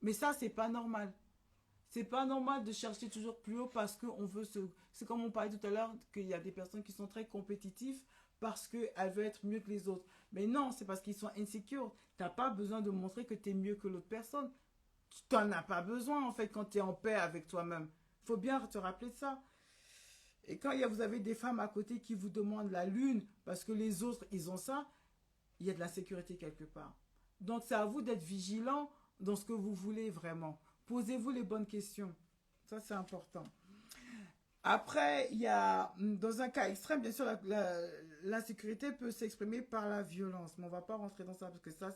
Mais ça, c'est pas normal. C'est pas normal de chercher toujours plus haut parce qu'on veut se... C'est comme on parlait tout à l'heure, qu'il y a des personnes qui sont très compétitives parce qu'elles veulent être mieux que les autres. Mais non, c'est parce qu'ils sont insécures. Tu n'as pas besoin de montrer que tu es mieux que l'autre personne. Tu n'en as pas besoin, en fait, quand tu es en paix avec toi-même. Il faut bien te rappeler de ça. Et quand vous avez des femmes à côté qui vous demandent la lune parce que les autres, ils ont ça, il y a de l'insécurité quelque part. Donc, c'est à vous d'être vigilant dans ce que vous voulez vraiment. Posez-vous les bonnes questions. Ça, c'est important. Après, il y a, dans un cas extrême, bien sûr, l'insécurité peut s'exprimer par la violence. Mais on ne va pas rentrer dans ça parce que ça,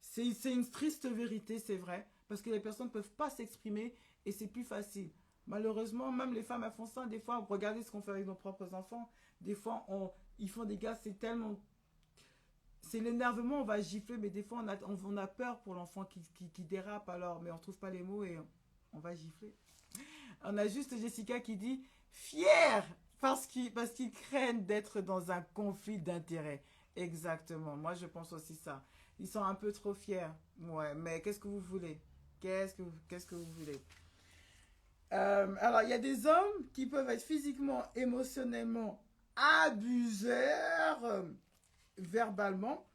c'est une triste vérité, c'est vrai. Parce que les personnes ne peuvent pas s'exprimer et c'est plus facile. Malheureusement, même les femmes, elles font ça. Des fois, regardez ce qu'on fait avec nos propres enfants. Des fois, ils font des gars, c'est tellement... C'est l'énervement, on va gifler, mais des fois, on a peur pour l'enfant qui dérape alors. Mais on ne trouve pas les mots et on va gifler. On a juste Jessica qui dit « Fier !» parce qu'ils craignent d'être dans un conflit d'intérêts. Exactement. Moi, je pense aussi ça. Ils sont un peu trop fiers. Ouais, mais qu'est-ce que vous voulez? Qu'est-ce que vous voulez? Alors, il y a des hommes qui peuvent être physiquement, émotionnellement abuseurs verbalement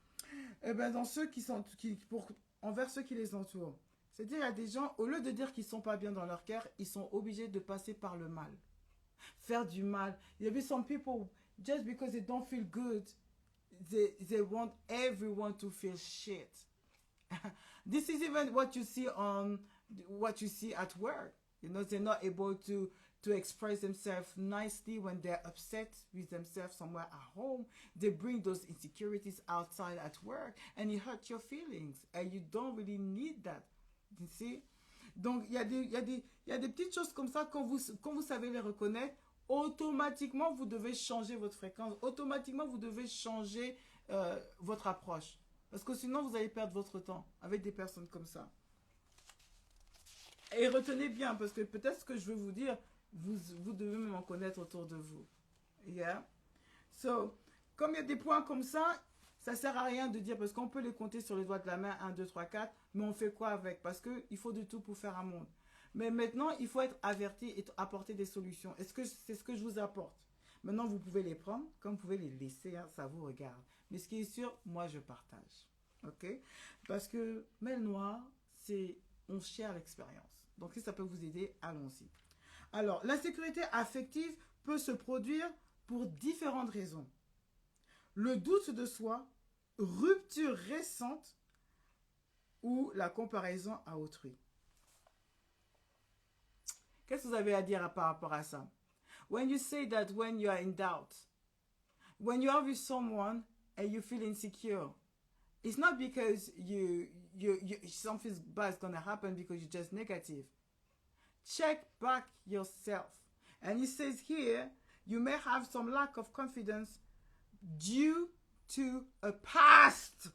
dans ceux envers ceux qui les entourent. C'est-à-dire, il y a des gens, au lieu de dire qu'ils ne sont pas bien dans leur cœur, ils sont obligés de passer par le mal. Faire du mal. Il y avait some people, just because they don't feel good, they want everyone to feel shit. This is even what you see at work. You know, they're not able to express themselves nicely when they're upset with themselves somewhere at home. They bring those insecurities outside at work and it hurts your feelings. And you don't really need that. You see? Donc, il y a des petites choses comme ça, quand vous savez les reconnaître, automatiquement, vous devez changer votre fréquence. Automatiquement, vous devez changer votre approche. Parce que sinon, vous allez perdre votre temps avec des personnes comme ça. Et retenez bien, parce que peut-être ce que je veux vous dire, vous devez même en connaître autour de vous. Yeah? So, comme il y a des points comme ça ne sert à rien de dire, parce qu'on peut les compter sur les doigts de la main, 1, 2, 3, 4, mais on fait quoi avec? Parce qu'il faut de tout pour faire un monde. Mais maintenant, il faut être averti et apporter des solutions. C'est ce que je vous apporte? Maintenant, vous pouvez les prendre, comme vous pouvez les laisser, hein, ça vous regarde. Mais ce qui est sûr, moi, je partage. Ok? Parce que Mel Noir, on share l'expérience. Donc, si ça peut vous aider, allons-y. Alors, l'insécurité affective peut se produire pour différentes raisons. Le doute de soi, rupture récente ou la comparaison à autrui. Qu'est-ce que vous avez à dire par rapport à ça? When you say that when you are in doubt, when you are with someone and you feel insecure, it's not because something bad is going to happen because you're just negative. Check back yourself. And it says here, you may have some lack of confidence due to a past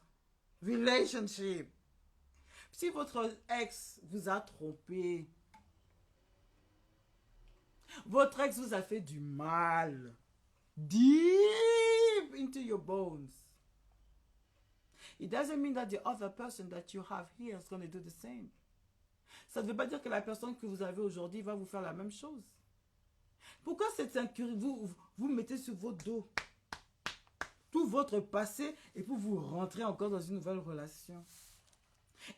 relationship. Si votre ex vous a trompé, votre ex vous a fait du mal, deep into your bones, it doesn't mean that the other person that you have here is going to do the same. Ça ne veut pas dire que la personne que vous avez aujourd'hui va vous faire la même chose. Pourquoi cette insécurité, vous mettez sur votre dos tout votre passé et pour vous rentrer encore dans une nouvelle relation?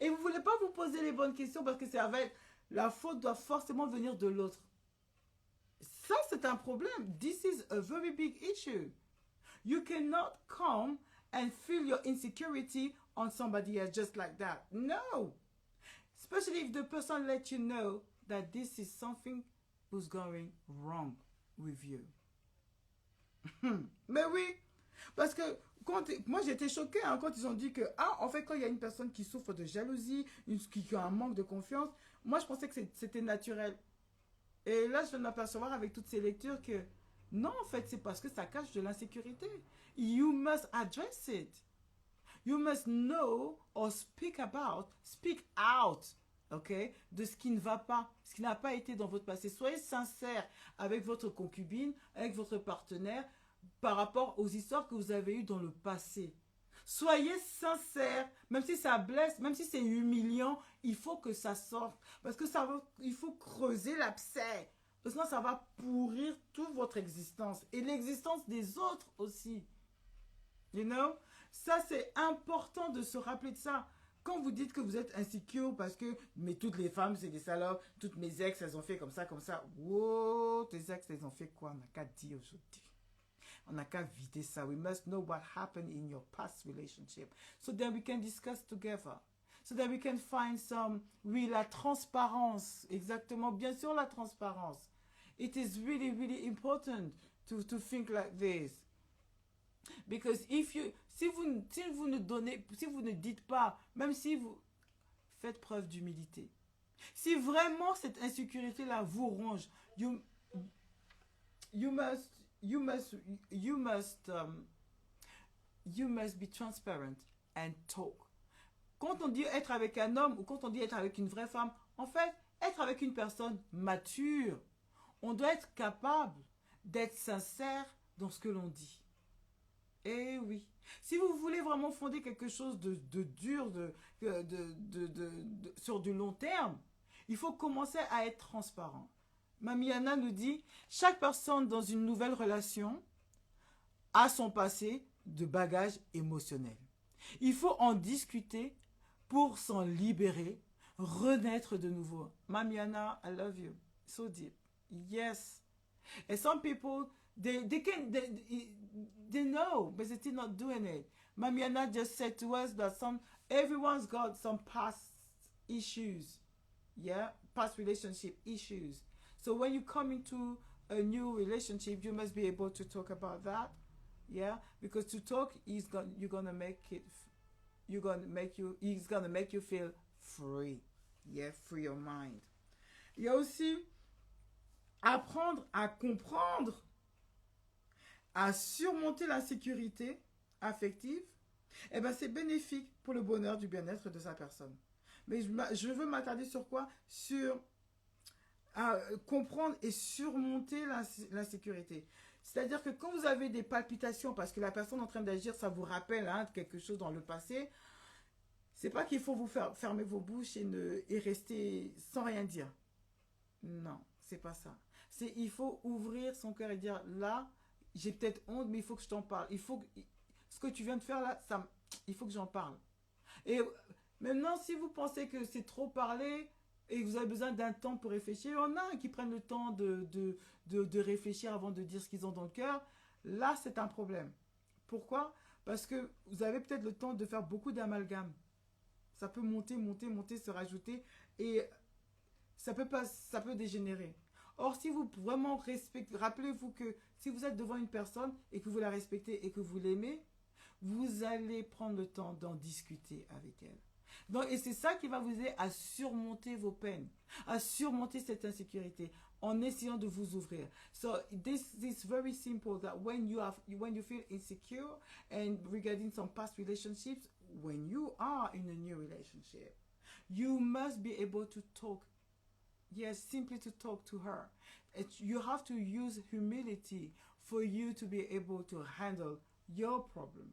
Et vous ne voulez pas vous poser les bonnes questions parce que ça va être, la faute doit forcément venir de l'autre. Ça, c'est un problème. This is a very big issue. You cannot come and feel your insecurity on somebody else just like that. No. Especially if the person let you know that this is something who's going wrong with you. Mais oui, parce que moi j'étais choquée quand ils ont dit que, en fait, quand il y a une personne qui souffre de jalousie, qui a un manque de confiance, moi je pensais que c'était naturel. Et là je viens de m'apercevoir avec toutes ces lectures que non, en fait, c'est parce que ça cache de l'insécurité. You must address it. You must know or speak out, ok, de ce qui ne va pas, ce qui n'a pas été dans votre passé. Soyez sincère avec votre concubine, avec votre partenaire, par rapport aux histoires que vous avez eues dans le passé. Soyez sincère, même si ça blesse, même si c'est humiliant, il faut que ça sorte. Parce que il faut creuser l'abcès. Parce que sinon, ça va pourrir toute votre existence. Et l'existence des autres aussi. You know? Ça, c'est important de se rappeler de ça. Quand vous dites que vous êtes insécure parce que mais toutes les femmes, c'est des salopes, toutes mes ex, elles ont fait comme ça, comme ça. Wow, tes ex, elles ont fait quoi? On n'a qu'à dire aujourd'hui. On n'a qu'à vider ça. We must know what happened in your past relationship. So then we can discuss together. So that we can find some... Oui, la transparence. Exactement. Bien sûr, la transparence. It is really, really important to think like this. Because si vous ne dites pas, même si vous faites preuve d'humilité, si vraiment cette insécurité-là vous ronge, you must be transparent and talk. Quand on dit être avec un homme ou quand on dit être avec une vraie femme, en fait, être avec une personne mature, on doit être capable d'être sincère dans ce que l'on dit. Eh oui. Si vous voulez vraiment fonder quelque chose de dur, sur du long terme, il faut commencer à être transparent. Mamiana nous dit, chaque personne dans une nouvelle relation a son passé de bagage émotionnel. Il faut en discuter pour s'en libérer, renaître de nouveau. Mamiana, I love you. So deep. Yes. And some people, they know, but they're still not doing it. Mamiana just said to us that everyone's got some past issues. Yeah, past relationship issues. So when you come into a new relationship, you must be able to talk about that. Yeah, because to talk he's gonna make you feel free. Yeah, free your mind. Il y a aussi apprendre à comprendre, à surmonter l'insécurité affective. Eh ben c'est bénéfique pour le bonheur du bien-être de sa personne. Mais je veux m'attarder sur quoi? Sur comprendre et surmonter l'insécurité. C'est-à-dire que quand vous avez des palpitations parce que la personne en train d'agir, ça vous rappelle quelque chose dans le passé, c'est pas qu'il faut vous fermer vos bouches et rester sans rien dire. Non, c'est pas ça. Il faut ouvrir son cœur et dire, là, j'ai peut-être honte, mais il faut que je t'en parle. Ce que tu viens de faire là, il faut que j'en parle. Et maintenant, si vous pensez que c'est trop parler et que vous avez besoin d'un temps pour réfléchir, il y en a qui prennent le temps de réfléchir avant de dire ce qu'ils ont dans le cœur. Là, c'est un problème. Pourquoi? Parce que vous avez peut-être le temps de faire beaucoup d'amalgames. Ça peut monter, se rajouter et ça peut dégénérer. Or, si vous vraiment respectez, rappelez-vous que si vous êtes devant une personne et que vous la respectez et que vous l'aimez, vous allez prendre le temps d'en discuter avec elle. Donc, et c'est ça qui va vous aider à surmonter vos peines, à surmonter cette insécurité en essayant de vous ouvrir. So this is very simple that when you feel insecure and regarding some past relationships, when you are in a new relationship, you must be able to talk. Yes, simply to talk to her. You have to use humility for you to be able to handle your problem.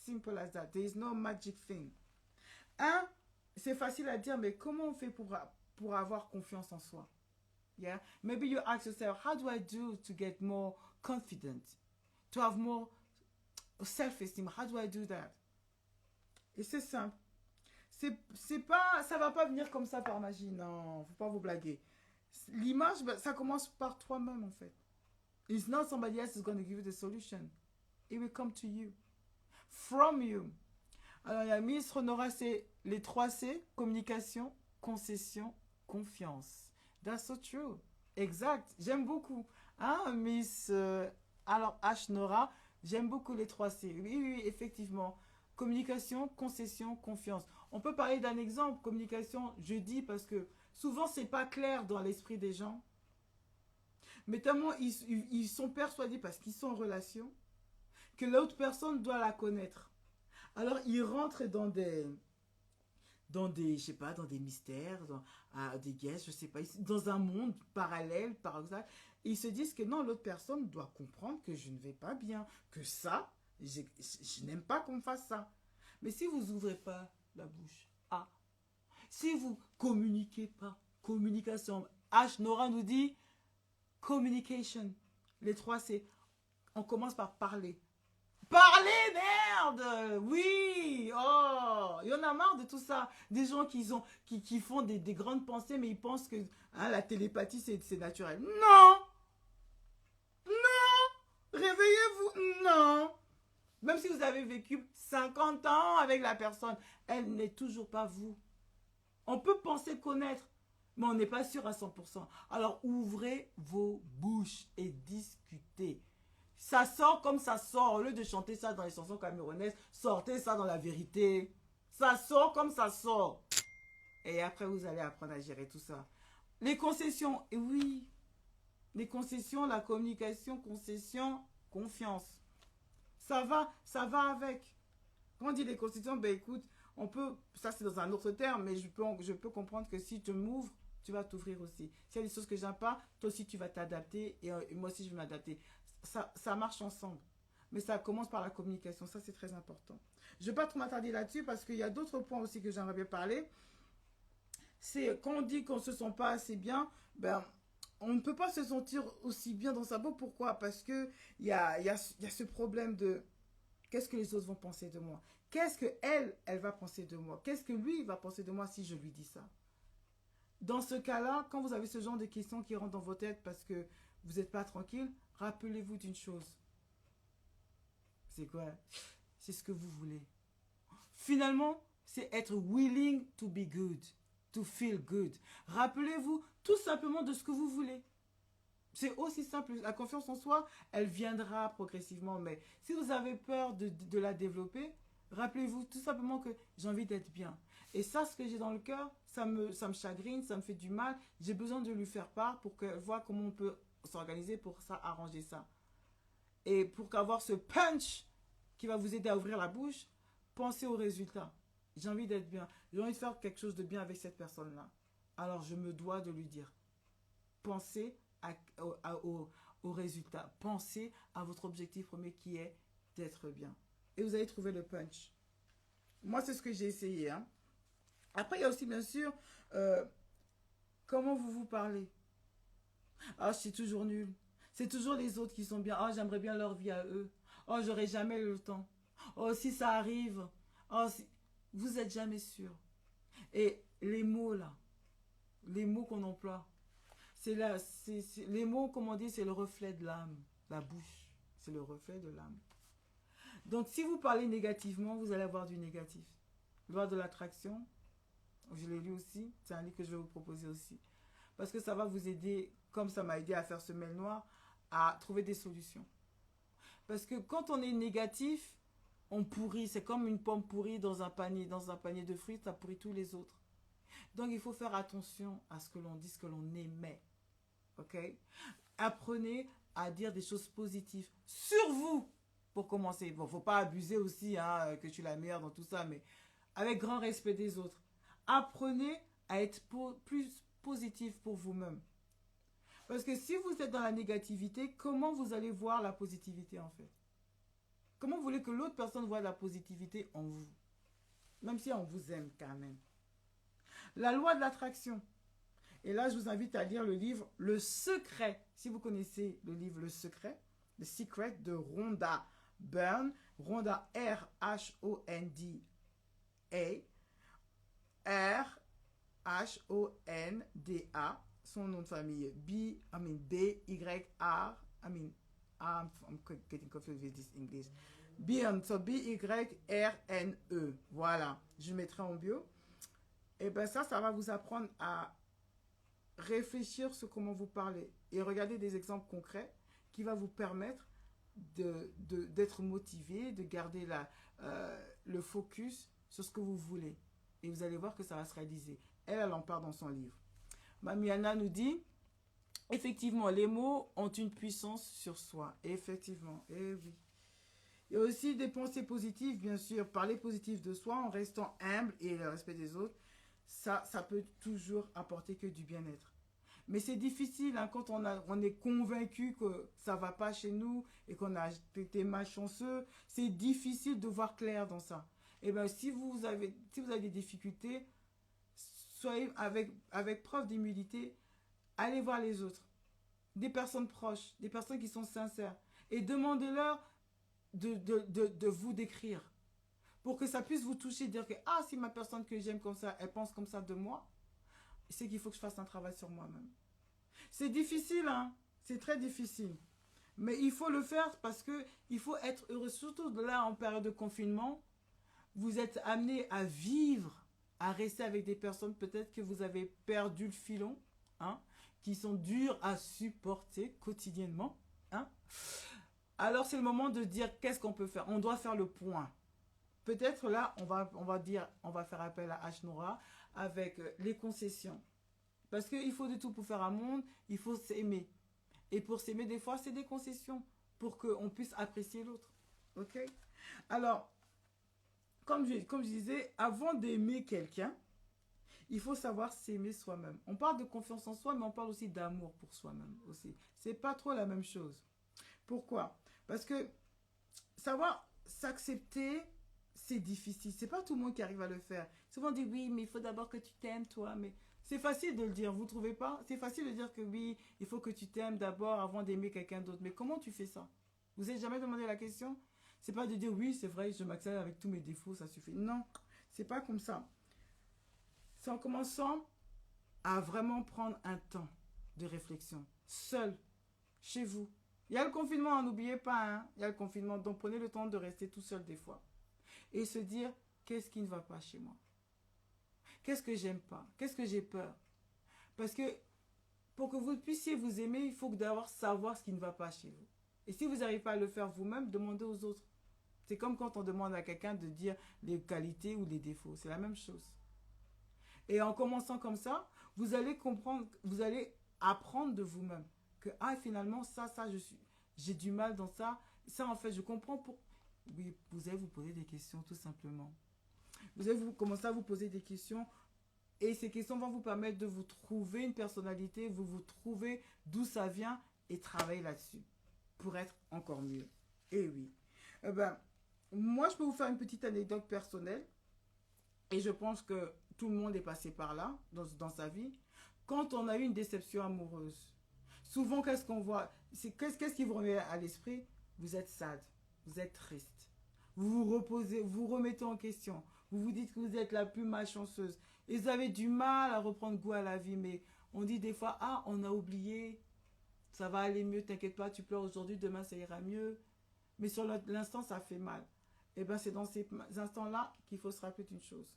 Simple as that. There is no magic thing. Un, c'est facile à dire, mais comment on fait pour avoir confiance en soi? Yeah? Maybe you ask yourself, how do I do to get more confident? To have more self-esteem? How do I do that? Et c'est simple. C'est pas, ça va pas venir comme ça par magie, non, faut pas vous blaguer. L'image, ça commence par toi-même en fait. It's not somebody else is going to give you the solution. It will come to you. From you. Alors, la Miss Honora, c'est les 3 C, communication, concession, confiance. That's so true. Exact. J'aime beaucoup. Hein, Miss alors H. Nora, j'aime beaucoup les 3 C. Oui, oui, effectivement. Communication, concession, confiance. On peut parler d'un exemple. Communication, je dis parce que souvent, c'est pas clair dans l'esprit des gens. Mais tellement ils sont persuadés parce qu'ils sont en relation que l'autre personne doit la connaître. Alors, ils rentrent dans des je sais pas, dans des mystères, des guesses, je sais pas, dans un monde parallèle, par exemple. Et ils se disent que non, l'autre personne doit comprendre que je ne vais pas bien, que ça, je n'aime pas qu'on me fasse ça. Mais si vous ouvrez pas la bouche, si vous communiquez pas, communication, H. Nora nous dit communication. Les 3 c'est, on commence par parler. Parler, merde! Oui! Oh! Il y en a marre de tout ça. Des gens qui font des grandes pensées, mais ils pensent que la télépathie, c'est naturel. Non! Non! Réveillez-vous! Non! Même si vous avez vécu 50 ans avec la personne, elle n'est toujours pas vous. On peut penser connaître, mais on n'est pas sûr à 100%. Alors, ouvrez vos bouches et discutez. Ça sort comme ça sort. Au lieu de chanter ça dans les chansons camerounaises, sortez ça dans la vérité. Ça sort comme ça sort. Et après, vous allez apprendre à gérer tout ça. Les concessions, et oui. Les concessions, la communication, concession, confiance. Ça va avec. Quand on dit les concessions, ben écoute, on peut, ça c'est dans un autre terme, mais je peux comprendre que si tu m'ouvres, tu vas t'ouvrir aussi. S'il y a des choses que j'aime pas, toi aussi tu vas t'adapter et moi aussi je vais m'adapter. Ça marche ensemble. Mais ça commence par la communication. Ça, c'est très important. Je ne vais pas trop m'attarder là-dessus parce qu'il y a d'autres points aussi que j'aimerais bien parler. C'est quand on dit qu'on ne se sent pas assez bien, ben, on ne peut pas se sentir aussi bien dans sa peau. Pourquoi? Parce qu'il y a ce problème de qu'est-ce que les autres vont penser de moi? Qu'est-ce qu'elle va penser de moi? Qu'est-ce que lui va penser de moi si je lui dis ça? Dans ce cas-là, quand vous avez ce genre de questions qui rentrent dans vos têtes parce que vous n'êtes pas tranquille, rappelez-vous d'une chose. C'est quoi? C'est ce que vous voulez. Finalement, c'est être willing to be good, to feel good. Rappelez-vous tout simplement de ce que vous voulez. C'est aussi simple. La confiance en soi, elle viendra progressivement. Mais si vous avez peur de la développer, rappelez-vous tout simplement que j'ai envie d'être bien. Et ça, ce que j'ai dans le cœur, ça me chagrine, ça me fait du mal. J'ai besoin de lui faire part pour qu'elle voit comment on peut s'organiser pour ça, arranger ça. Et pour qu'avoir ce punch qui va vous aider à ouvrir la bouche, pensez au résultat. J'ai envie d'être bien. J'ai envie de faire quelque chose de bien avec cette personne-là. Alors, je me dois de lui dire. Pensez au résultat. Pensez à votre objectif premier qui est d'être bien. Et vous allez trouver le punch. Moi, c'est ce que j'ai essayé. Hein. Après, il y a aussi, bien sûr, comment vous parlez. Ah, je suis toujours nulle. C'est toujours les autres qui sont bien. Ah, j'aimerais bien leur vie à eux. Oh, j'aurais jamais le temps. Oh, si ça arrive. Oh, si... Vous n'êtes jamais sûr. Et les mots, là, les mots qu'on emploie, c'est là, les mots, comme on dit, c'est le reflet de l'âme. La bouche, c'est le reflet de l'âme. Donc, si vous parlez négativement, vous allez avoir du négatif. Loi de l'attraction, je l'ai lu aussi. C'est un livre que je vais vous proposer aussi. Parce que ça va vous aider, comme ça m'a aidé à faire ce mail noir, à trouver des solutions. Parce que quand on est négatif, on pourrit. C'est comme une pomme pourrie dans un panier de fruits, ça pourrit tous les autres. Donc, il faut faire attention à ce que l'on dit, ce que l'on émet. Ok? Apprenez à dire des choses positives sur vous, pour commencer. Bon, faut pas abuser aussi, hein, que tu es la meilleure dans tout ça, mais avec grand respect des autres. Apprenez à être plus positif pour vous-même. Parce que si vous êtes dans la négativité, comment vous allez voir la positivité en fait? Comment vous voulez que l'autre personne voie la positivité en vous? Même si on vous aime quand même. La loi de l'attraction. Et là, je vous invite à lire le livre Le Secret. Si vous connaissez le livre Le Secret, The Secret de Rhonda Byrne. Rhonda, R-H-O-N-D-A. Son nom de famille, B-Y-R. I'm getting confused with this English. Byrne, so B-Y-R-N-E. Voilà, je mettrai en bio. Et bien ça va vous apprendre à réfléchir sur comment vous parlez et regarder des exemples concrets qui va vous permettre d'être motivé, de garder le focus sur ce que vous voulez. Et vous allez voir que ça va se réaliser. Elle en parle dans son livre. Mamiana nous dit, effectivement, les mots ont une puissance sur soi. Effectivement, eh oui. Il y a aussi des pensées positives, bien sûr. Parler positif de soi en restant humble et le respect des autres, ça peut toujours apporter que du bien-être. Mais c'est difficile hein, quand on est convaincu que ça ne va pas chez nous et qu'on a été malchanceux. C'est difficile de voir clair dans ça. Et bien, si vous avez des difficultés, soyez avec preuve d'humilité, allez voir les autres. Des personnes proches, des personnes qui sont sincères. Et demandez-leur de vous décrire. Pour que ça puisse vous toucher, dire que si ma personne que j'aime comme ça, elle pense comme ça de moi, c'est qu'il faut que je fasse un travail sur moi-même. C'est difficile, hein. C'est très difficile. Mais il faut le faire parce que il faut être heureux. Surtout là, en période de confinement, vous êtes amené à vivre, à rester avec des personnes peut-être que vous avez perdu le filon, hein, qui sont dures à supporter quotidiennement, hein. Alors c'est le moment de dire qu'est-ce qu'on peut faire. On doit faire le point. Peut-être là, on va faire appel à Ashnora avec les concessions. Parce qu'il faut de tout pour faire un monde, il faut s'aimer. Et pour s'aimer, des fois, c'est des concessions pour qu'on puisse apprécier l'autre. Ok? Alors, comme je disais, avant d'aimer quelqu'un, il faut savoir s'aimer soi-même. On parle de confiance en soi, mais on parle aussi d'amour pour soi-même aussi. C'est pas trop la même chose. Pourquoi? Parce que savoir s'accepter, c'est difficile. C'est pas tout le monde qui arrive à le faire. Souvent on dit oui, mais il faut d'abord que tu t'aimes toi. Mais c'est facile de le dire, vous trouvez pas? C'est facile de dire que oui, il faut que tu t'aimes d'abord avant d'aimer quelqu'un d'autre. Mais comment tu fais ça? Vous n'avez jamais demandé la question? C'est pas de dire oui, c'est vrai, je m'accepte avec tous mes défauts, ça suffit. Non, c'est pas comme ça. C'est en commençant à vraiment prendre un temps de réflexion, seul, chez vous. Il y a le confinement, n'oubliez pas, hein? Il y a le confinement, donc prenez le temps de rester tout seul des fois. Et se dire, qu'est-ce qui ne va pas chez moi? Qu'est-ce que j'aime pas? Qu'est-ce que j'ai peur? Parce que pour que vous puissiez vous aimer, il faut d'abord savoir ce qui ne va pas chez vous. Et si vous n'arrivez pas à le faire vous-même, demandez aux autres. C'est comme quand on demande à quelqu'un de dire les qualités ou les défauts. C'est la même chose. Et en commençant comme ça, vous allez comprendre, vous allez apprendre de vous-même que finalement j'ai du mal dans ça. Ça en fait, je comprends pour. Oui, vous allez vous poser des questions tout simplement. Vous allez commencer à vous poser des questions et ces questions vont vous permettre de vous trouver une personnalité, vous trouvez d'où ça vient et travailler là-dessus pour être encore mieux. Et oui. Moi, je peux vous faire une petite anecdote personnelle et je pense que tout le monde est passé par là dans sa vie. Quand on a eu une déception amoureuse, souvent, qu'est-ce qu'on voit? Qu'est-ce qui vous revient à l'esprit? Vous êtes sad, vous êtes triste. Vous vous reposez, vous remettez en question. Vous vous dites que vous êtes la plus malchanceuse. Et vous avez du mal à reprendre goût à la vie. Mais on dit des fois, on a oublié. Ça va aller mieux, t'inquiète pas, tu pleures aujourd'hui, demain ça ira mieux. Mais sur l'instant, ça fait mal. Et bien, c'est dans ces instants-là qu'il faut se rappeler d'une chose.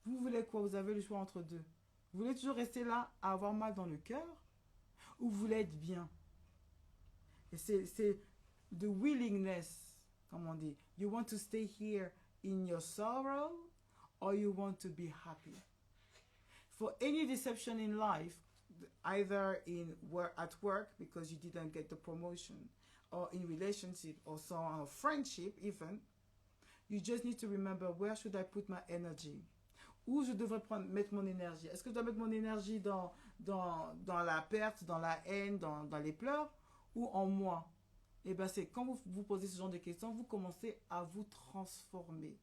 Vous voulez quoi? Vous avez le choix entre deux. Vous voulez toujours rester là à avoir mal dans le cœur? Ou vous voulez être bien? Et c'est the willingness. comme on dit, you want to stay here in your sorrow or you want to be happy. For any deception in life, either in work, at work because you didn't get the promotion, or in relationship, or so on, or friendship even, you just need to remember, where should I put my energy? Où je devrais mettre mon énergie? Est-ce que je dois mettre mon énergie dans la perte, dans la haine, dans les pleurs, ou en moi? Et bien c'est quand vous vous posez ce genre de questions, vous commencez à vous transformer.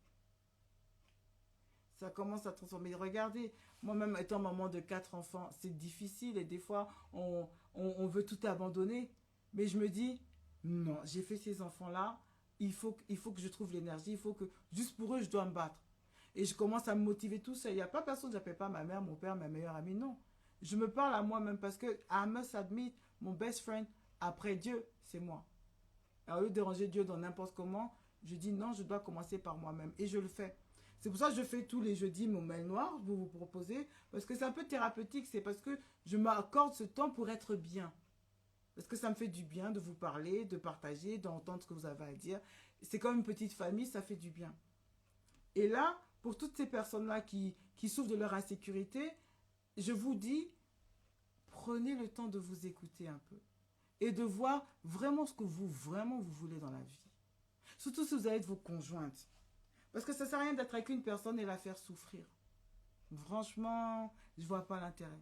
Ça commence à transformer. Regardez, moi-même étant maman de 4 enfants, c'est difficile et des fois on veut tout abandonner. Mais je me dis, non, j'ai fait ces enfants-là, il faut que je trouve l'énergie, il faut que, juste pour eux, je dois me battre. Et je commence à me motiver tout seul. Il n'y a pas personne, je n'appelle pas ma mère, mon père, ma meilleure amie, non. Je me parle à moi-même parce que, I must admit, mon best friend, après Dieu, c'est moi. Et au lieu de déranger Dieu dans n'importe comment, je dis non, je dois commencer par moi-même. Et je le fais. C'est pour ça que je fais tous les jeudis mon mail noir, vous proposez, parce que c'est un peu thérapeutique, c'est parce que je m'accorde ce temps pour être bien. Parce que ça me fait du bien de vous parler, de partager, d'entendre ce que vous avez à dire. C'est comme une petite famille, ça fait du bien. Et là, pour toutes ces personnes-là qui souffrent de leur insécurité, je vous dis, prenez le temps de vous écouter un peu. Et de voir vraiment ce que vous voulez dans la vie. Surtout si vous êtes vos conjointes. Parce que ça ne sert à rien d'être avec une personne et la faire souffrir. Franchement, je ne vois pas l'intérêt.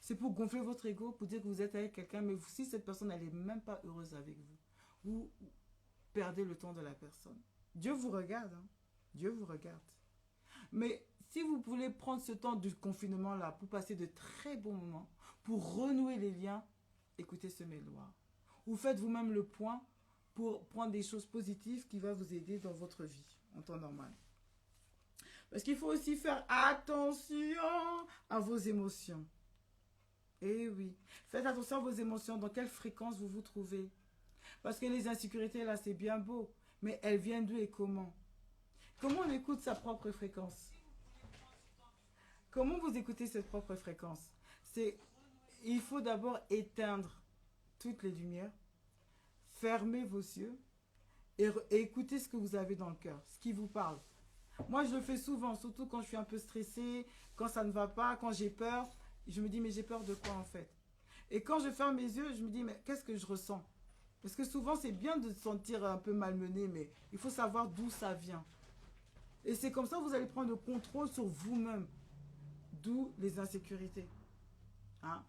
C'est pour gonfler votre ego, pour dire que vous êtes avec quelqu'un, mais si cette personne n'est même pas heureuse avec vous, vous perdez le temps de la personne. Dieu vous regarde, hein? Dieu vous regarde. Mais si vous voulez prendre ce temps du confinement-là pour passer de très bons moments, pour renouer les liens, écoutez ce mail noir. Ou faites vous-même le point pour prendre des choses positives qui vont vous aider dans votre vie en temps normal. Parce qu'il faut aussi faire attention à vos émotions. Eh oui, faites attention à vos émotions, dans quelle fréquence vous vous trouvez. Parce que les insécurités, là, c'est bien beau, mais elles viennent d'où et comment? Comment on écoute sa propre fréquence? Comment vous écoutez cette propre fréquence? Il faut d'abord éteindre toutes les lumières, fermer vos yeux et écoutez ce que vous avez dans le cœur, ce qui vous parle. Moi, je le fais souvent, surtout quand je suis un peu stressée, quand ça ne va pas, quand j'ai peur. Je me dis, mais j'ai peur de quoi en fait? Et quand je ferme mes yeux, je me dis, mais qu'est-ce que je ressens? Parce que souvent, c'est bien de se sentir un peu malmené, mais il faut savoir d'où ça vient. Et c'est comme ça que vous allez prendre le contrôle sur vous-même. D'où les insécurités. Hein?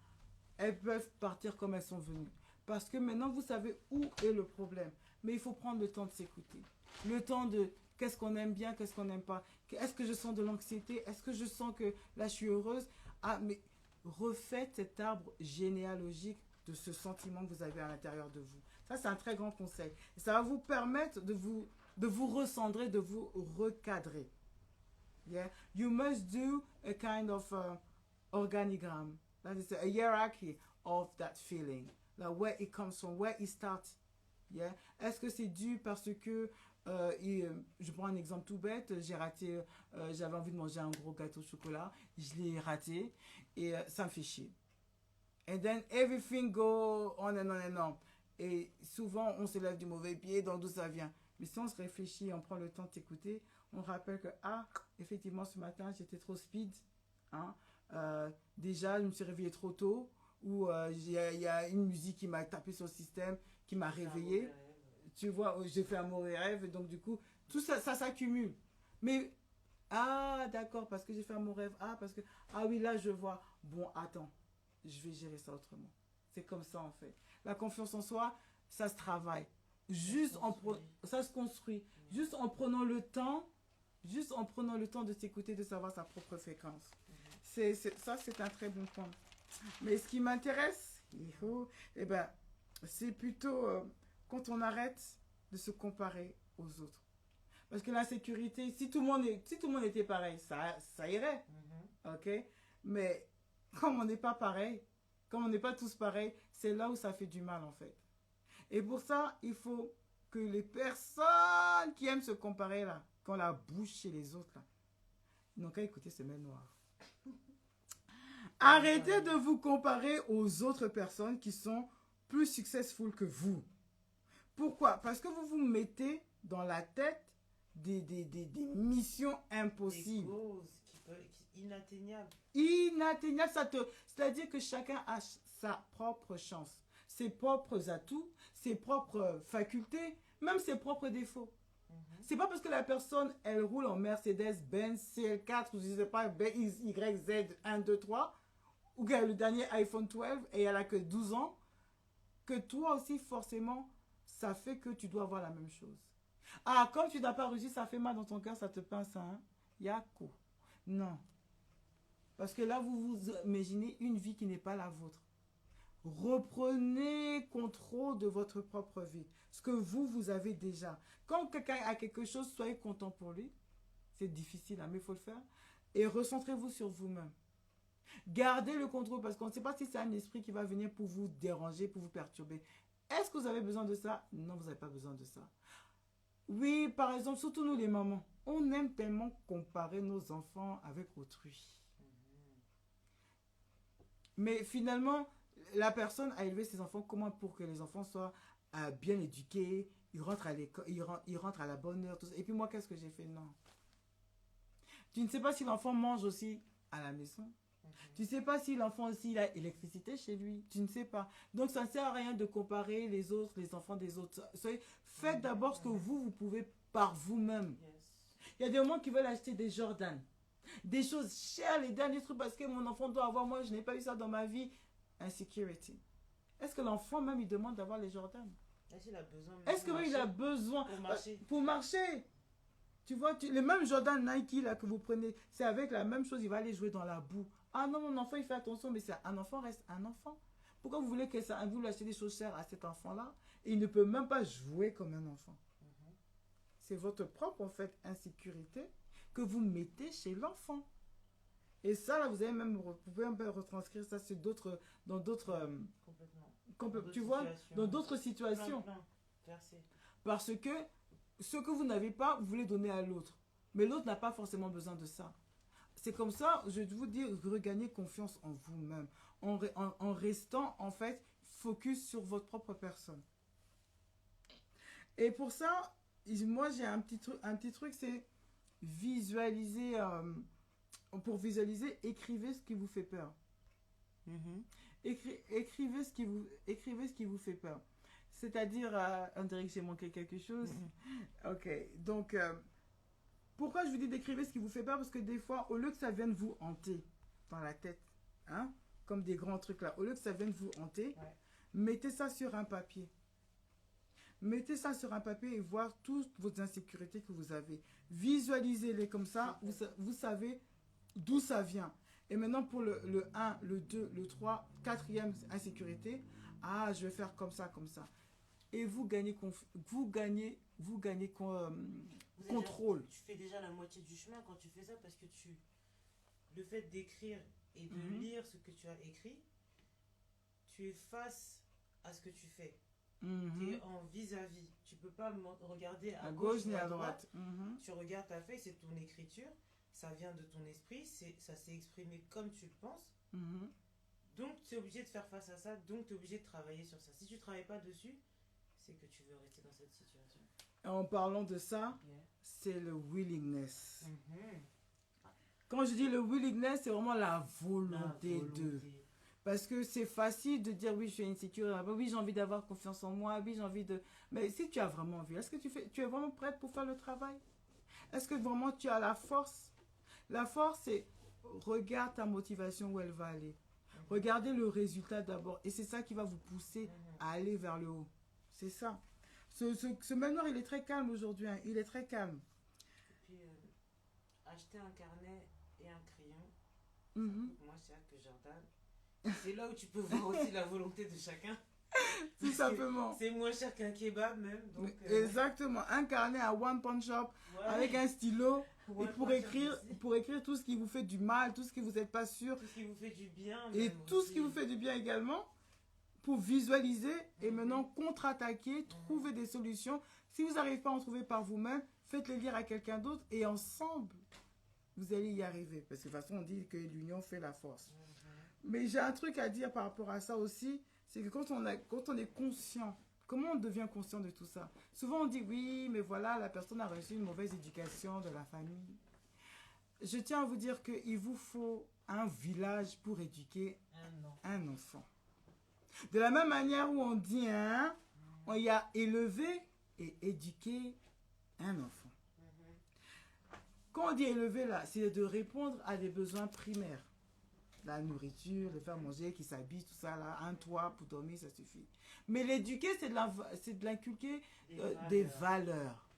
Elles peuvent partir comme elles sont venues. Parce que maintenant, vous savez où est le problème. Mais il faut prendre le temps de s'écouter. Le temps de qu'est-ce qu'on aime bien, qu'est-ce qu'on n'aime pas. Est-ce que je sens de l'anxiété? Est-ce que je sens que là, je suis heureuse? Ah, mais refaites cet arbre généalogique de ce sentiment que vous avez à l'intérieur de vous. Ça, c'est un très grand conseil. Et ça va vous permettre de vous recentrer, de vous recadrer. Yeah? You must do a kind of organigram. That is a hierarchy of that feeling. Like where it comes from, where it starts. Yeah? Est-ce que c'est dû parce que, je prends un exemple tout bête, j'ai raté, j'avais envie de manger un gros gâteau au chocolat, je l'ai raté et ça me fait chier. And then everything go on and on and on. Et souvent, on se lève du mauvais pied, donc d'où ça vient. Mais si on se réfléchit, on prend le temps de s'écouter, on rappelle que, effectivement, ce matin, j'étais trop speed. Hein? Déjà, je me suis réveillée trop tôt, ou il y a une musique qui m'a tapé sur le système, qui m'a réveillée. Tu vois, j'ai fait un mauvais rêve, et donc du coup, tout ça, ça s'accumule. Mais, d'accord, parce que j'ai fait un mauvais rêve. Parce que, oui, là, je vois. Bon, attends, je vais gérer ça autrement. C'est comme ça, en fait. La confiance en soi, ça se travaille. Ça se construit. Juste en prenant le temps de s'écouter, de savoir sa propre fréquence. Ça, c'est un très bon point. Mais ce qui m'intéresse, c'est plutôt quand on arrête de se comparer aux autres. Parce que l'insécurité, si tout le monde était pareil, ça irait. Ok? Mais comme on n'est pas pareil, comme on n'est pas tous pareils, c'est là où ça fait du mal en fait. Et pour ça, il faut que les personnes qui aiment se comparer là, qui ont la bouche chez les autres là, n'ont qu'à écouter ce mail noir. Arrêtez de vous comparer aux autres personnes qui sont plus successful que vous. Pourquoi? Parce que vous vous mettez dans la tête des missions Des impossibles. causes inatteignables. Inatteignable, c'est-à-dire que chacun a sa propre chance, ses propres atouts, ses propres facultés, même ses propres défauts. C'est pas parce que la personne, elle roule en Mercedes, Benz, CL4, ou je sais pas, YZ 1, 2, 3, ou qu'elle a le dernier iPhone 12 et elle a que 12 ans, que toi aussi, forcément, ça fait que tu dois avoir la même chose. Ah, comme tu n'as pas réussi, ça fait mal dans ton cœur, ça te pince, hein? Yako. Non. Parce que là, vous vous imaginez une vie qui n'est pas la vôtre. Reprenez contrôle de votre propre vie. Ce que vous avez déjà. Quand quelqu'un a quelque chose, soyez content pour lui. C'est difficile, hein, mais il faut le faire. Et recentrez-vous sur vous-même. Gardez le contrôle parce qu'on ne sait pas si c'est un esprit qui va venir pour vous déranger, pour vous perturber. Est-ce que vous avez besoin de ça? Non, vous n'avez pas besoin de ça. Oui, par exemple, surtout nous les mamans, on aime tellement comparer nos enfants avec autrui. Mais finalement, la personne a élevé ses enfants comment pour que les enfants soient bien éduqués, ils rentrent à l'école, ils rentrent à la bonne heure, tout ça. Et puis moi, qu'est-ce que j'ai fait? Non. Tu ne sais pas si l'enfant mange aussi à la maison. Tu ne sais pas si l'enfant aussi il a l'électricité chez lui. Tu ne sais pas. Donc ça ne sert à rien de comparer les autres, les enfants des autres. Faites d'abord ce que vous pouvez par vous-même. Il y a des moments qui veulent acheter des Jordan. Des choses chères, les derniers trucs, parce que mon enfant doit avoir, moi je n'ai pas eu ça dans ma vie. Insecurity. Est-ce que l'enfant même il demande d'avoir les Jordan? Est-ce que même il a besoin pour marcher? Tu vois, le même Jordan Nike là que vous prenez, c'est avec la même chose, il va aller jouer dans la boue. Ah non, mon enfant il fait attention, mais un enfant reste un enfant. Pourquoi vous voulez que ça, vous lui achetez des choses chères à cet enfant-là et il ne peut même pas jouer comme un enfant? C'est votre propre en fait insécurité que vous mettez chez l'enfant. Et ça là, vous pouvez même retranscrire ça sur dans d'autres tu vois, dans d'autres situations. Parce que ce que vous n'avez pas, vous voulez donner à l'autre. Mais l'autre n'a pas forcément besoin de ça. C'est comme ça, je vais vous dire, regagner confiance en vous-même. En restant, en fait, focus sur votre propre personne. Et pour ça, moi, j'ai un petit truc, c'est visualiser. Pour visualiser, écrivez ce qui vous fait peur. Écrivez ce qui vous fait peur. C'est-à-dire, on dirait que j'ai manqué quelque chose. Ok, donc, pourquoi je vous dis d'écrire ce qui vous fait peur? Parce que des fois, au lieu que ça vienne vous hanter dans la tête, hein, comme des grands trucs là, au lieu que ça vienne vous hanter, mettez ça sur un papier. Mettez ça sur un papier et voir toutes vos insécurités que vous avez. Visualisez-les comme ça, vous savez d'où ça vient. Et maintenant, pour le 1, le 2, le 3, 4e insécurité, ah, je vais faire comme ça, comme ça. Et vous gagnez contrôle. Tu fais déjà la moitié du chemin quand tu fais ça parce que le fait d'écrire et de lire ce que tu as écrit, tu es face à ce que tu fais. Tu es en vis-à-vis. Tu peux pas regarder à gauche ni à droite. Tu regardes ta feuille, c'est ton écriture, ça vient de ton esprit, ça s'est exprimé comme tu le penses. Donc tu es obligé de faire face à ça, donc tu es obligé de travailler sur ça. Si tu ne travailles pas dessus, c'est que tu veux rester dans cette situation. En parlant de ça, c'est le willingness. Quand je dis le willingness, c'est vraiment la volonté de. Parce que c'est facile de dire oui, je suis insécure, oui, j'ai envie d'avoir confiance en moi, oui, j'ai envie de. Mais si tu as vraiment envie, est-ce que tu es vraiment prête pour faire le travail? Est-ce que vraiment tu as la force? La force, c'est regarde ta motivation où elle va aller. Regardez le résultat d'abord. Et c'est ça qui va vous pousser à aller vers le haut. C'est ça. Ce manoir, il est très calme aujourd'hui. Hein. Il est très calme. Et puis, acheter un carnet et un crayon, ça coûte moins cher que Jordan. C'est là où tu peux voir aussi la volonté de chacun. Tout simplement. C'est moins cher qu'un kebab même. Donc, exactement. Un carnet à One Punch Shop avec un stylo. Et pour écrire tout ce qui vous fait du mal, tout ce qui vous n'êtes pas sûr. Tout ce qui vous fait du bien. Et tout ce qui vous fait du bien également. Pour visualiser et maintenant contre-attaquer, trouver des solutions. Si vous n'arrivez pas à en trouver par vous-même, faites-les lire à quelqu'un d'autre et ensemble, vous allez y arriver. Parce que de toute façon, on dit que l'union fait la force. Mais j'ai un truc à dire par rapport à ça aussi, c'est que quand on est conscient Comment on devient conscient de tout ça? Souvent on dit oui, mais voilà, la personne a reçu une mauvaise éducation de la famille. Je tiens à vous dire qu'il vous faut un village pour éduquer un enfant. De la même manière où on dit, hein, on y a élevé et éduqué un enfant. Quand on dit élever là, c'est de répondre à des besoins primaires. La nourriture, le faire manger, qu'il s'habille, tout ça là, un toit pour dormir, ça suffit. Mais l'éduquer, c'est de l'inculquer des valeurs.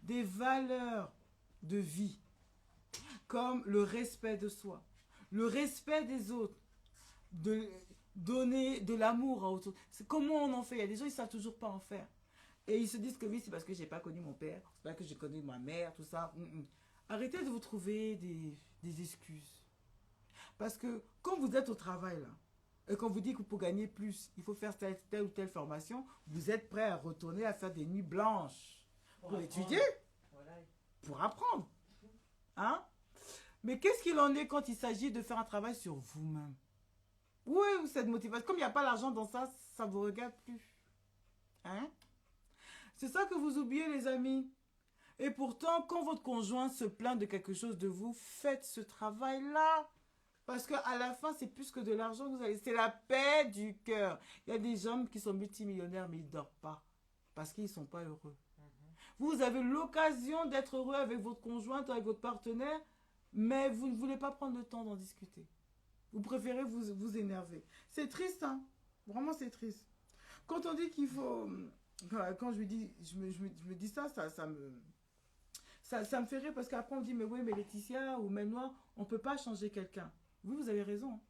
Des valeurs de vie. Comme le respect de soi, le respect des autres, de donner de l'amour à autres. Comment on en fait? Il y a des gens, ils ne savent toujours pas en faire. Et ils se disent que oui, c'est parce que je n'ai pas connu mon père, c'est parce que j'ai connu ma mère, tout ça. Arrêtez de vous trouver des excuses. Parce que quand vous êtes au travail, là, et qu'on vous dit que pour gagner plus, il faut faire telle ou telle formation, vous êtes prêt à retourner à faire des nuits blanches pour étudier, pour apprendre. Hein? Mais qu'est-ce qu'il en est quand il s'agit de faire un travail sur vous-même? Où est cette motivation? Comme il n'y a pas l'argent dans ça, ça ne vous regarde plus. Hein? C'est ça que vous oubliez, les amis. Et pourtant, quand votre conjoint se plaint de quelque chose de vous, faites ce travail-là. Parce qu'à la fin, c'est plus que de l'argent que vous avez. C'est la paix du cœur. Il y a des hommes qui sont multimillionnaires, mais ils ne dorment pas. Parce qu'ils ne sont pas heureux. Vous avez l'occasion d'être heureux avec votre conjointe, avec votre partenaire, mais vous ne voulez pas prendre le temps d'en discuter. Vous préférez vous énerver. C'est triste, hein? Vraiment, c'est triste. Quand on dit qu'il faut... Quand je me dis ça, ça me fait rire parce qu'après on dit, mais oui, mais Laetitia ou même moi, on ne peut pas changer quelqu'un. Oui, vous avez raison.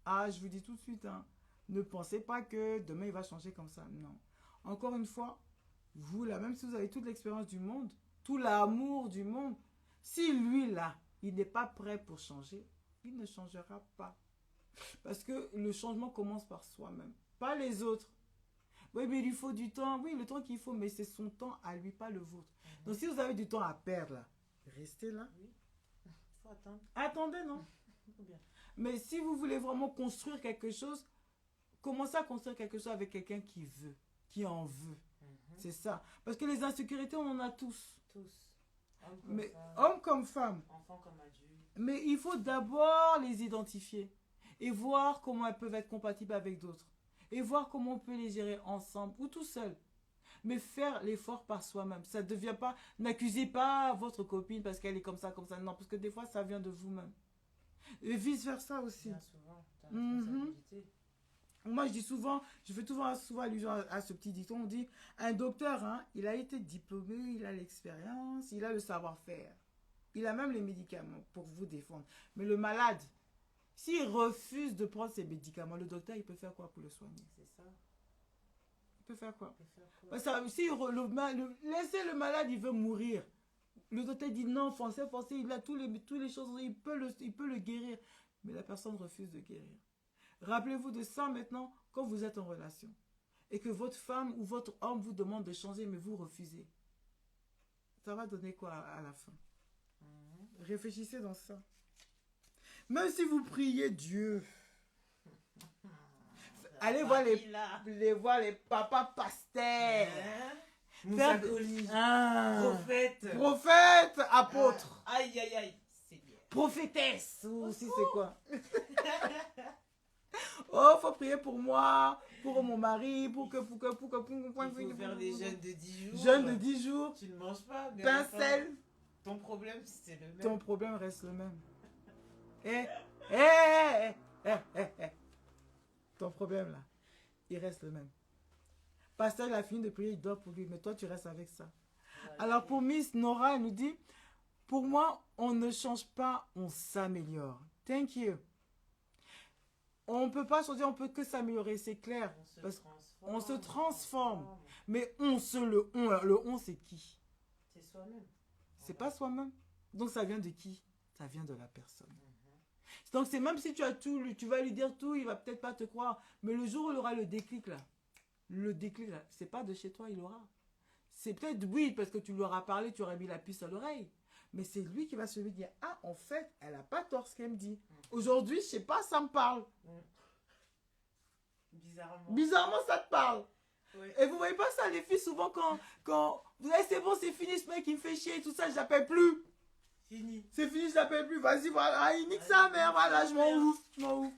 Ah, je vous dis tout de suite, hein, ne pensez pas que demain il va changer comme ça. Non. Encore une fois, vous là, même si vous avez toute l'expérience du monde, tout l'amour du monde, si lui là, il n'est pas prêt pour changer, il ne changera pas. Parce que le changement commence par soi-même, pas les autres. Oui, mais il lui faut du temps. Oui, le temps qu'il faut, mais c'est son temps à lui, pas le vôtre. Donc si vous avez du temps à perdre là, restez là. Oui. Faut attendre. Attendez, non? Bien. Mais si vous voulez vraiment construire quelque chose, commencez à construire quelque chose avec quelqu'un qui veut, qui en veut. C'est ça. Parce que les insécurités, on en a tous. Tous. Hommes comme femmes. Enfants comme adultes. Mais il faut d'abord les identifier et voir comment elles peuvent être compatibles avec d'autres. Et voir comment on peut les gérer ensemble ou tout seul. Mais faire l'effort par soi-même. Ça ne devient pas... N'accusez pas votre copine parce qu'elle est comme ça, comme ça. Non, parce que des fois, ça vient de vous-même. Et vice-versa aussi. Bien souvent, ta responsabilité. Moi, je dis souvent, je fais souvent allusion à ce petit dicton. On dit, un docteur, hein, il a été diplômé, il a l'expérience, il a le savoir-faire. Il a même les médicaments pour vous défendre. Mais le malade, s'il refuse de prendre ses médicaments, le docteur, il peut faire quoi pour le soigner? C'est ça. Il peut faire quoi? Laissez Laissez le malade, il veut mourir. Le docteur dit non, foncez, il a toutes les choses, il peut le guérir. Mais la personne refuse de guérir. Rappelez-vous de ça maintenant quand vous êtes en relation. Et que votre femme ou votre homme vous demande de changer, mais vous refusez. Ça va donner quoi à la fin? Réfléchissez dans ça. Même si vous priez Dieu, allez voir les papas pasteurs, prophètes, apôtres, aïe, aïe, aïe, c'est bien. Prophétesse, ou si c'est quoi. Oh, faut prier pour moi, pour mon mari, pour que. Il faut faire des jeûnes de 10 jours. Jeûne de 10 jours. Tu ne manges pas. Pain, sel. Ton problème, c'est le même. Ton problème reste le même. Ton problème là, il reste le même. Pasteur, il a fini de prier, il dort pour lui, mais toi tu restes avec ça. Alors pour Miss Nora, elle nous dit, pour moi, on ne change pas, on s'améliore. Thank you. On ne peut pas changer, on peut que s'améliorer, c'est clair. On se transforme. Mais le on c'est qui? C'est soi-même. C'est pas soi-même. Donc ça vient de qui? Ça vient de la personne. Donc c'est même si tu as tout, tu vas lui dire tout, il va peut-être pas te croire. Mais le jour où il aura le déclic là, c'est pas de chez toi, il aura. C'est peut-être oui, parce que tu lui auras parlé, tu auras mis la puce à l'oreille. Mais c'est lui qui va se dire, ah en fait, elle a pas tort ce qu'elle me dit. Aujourd'hui, je sais pas, ça me parle. Bizarrement. Bizarrement, ça te parle. Ouais. Et vous voyez pas ça, les filles, souvent, quand vous savez, c'est bon, c'est fini, ce mec, il me fait chier, tout ça, je l'appelle plus. Fini. C'est fini, je l'appelle plus. Vas-y, voilà, ah, il nique sa mère, voilà, je m'en ouf, je m'en ouf.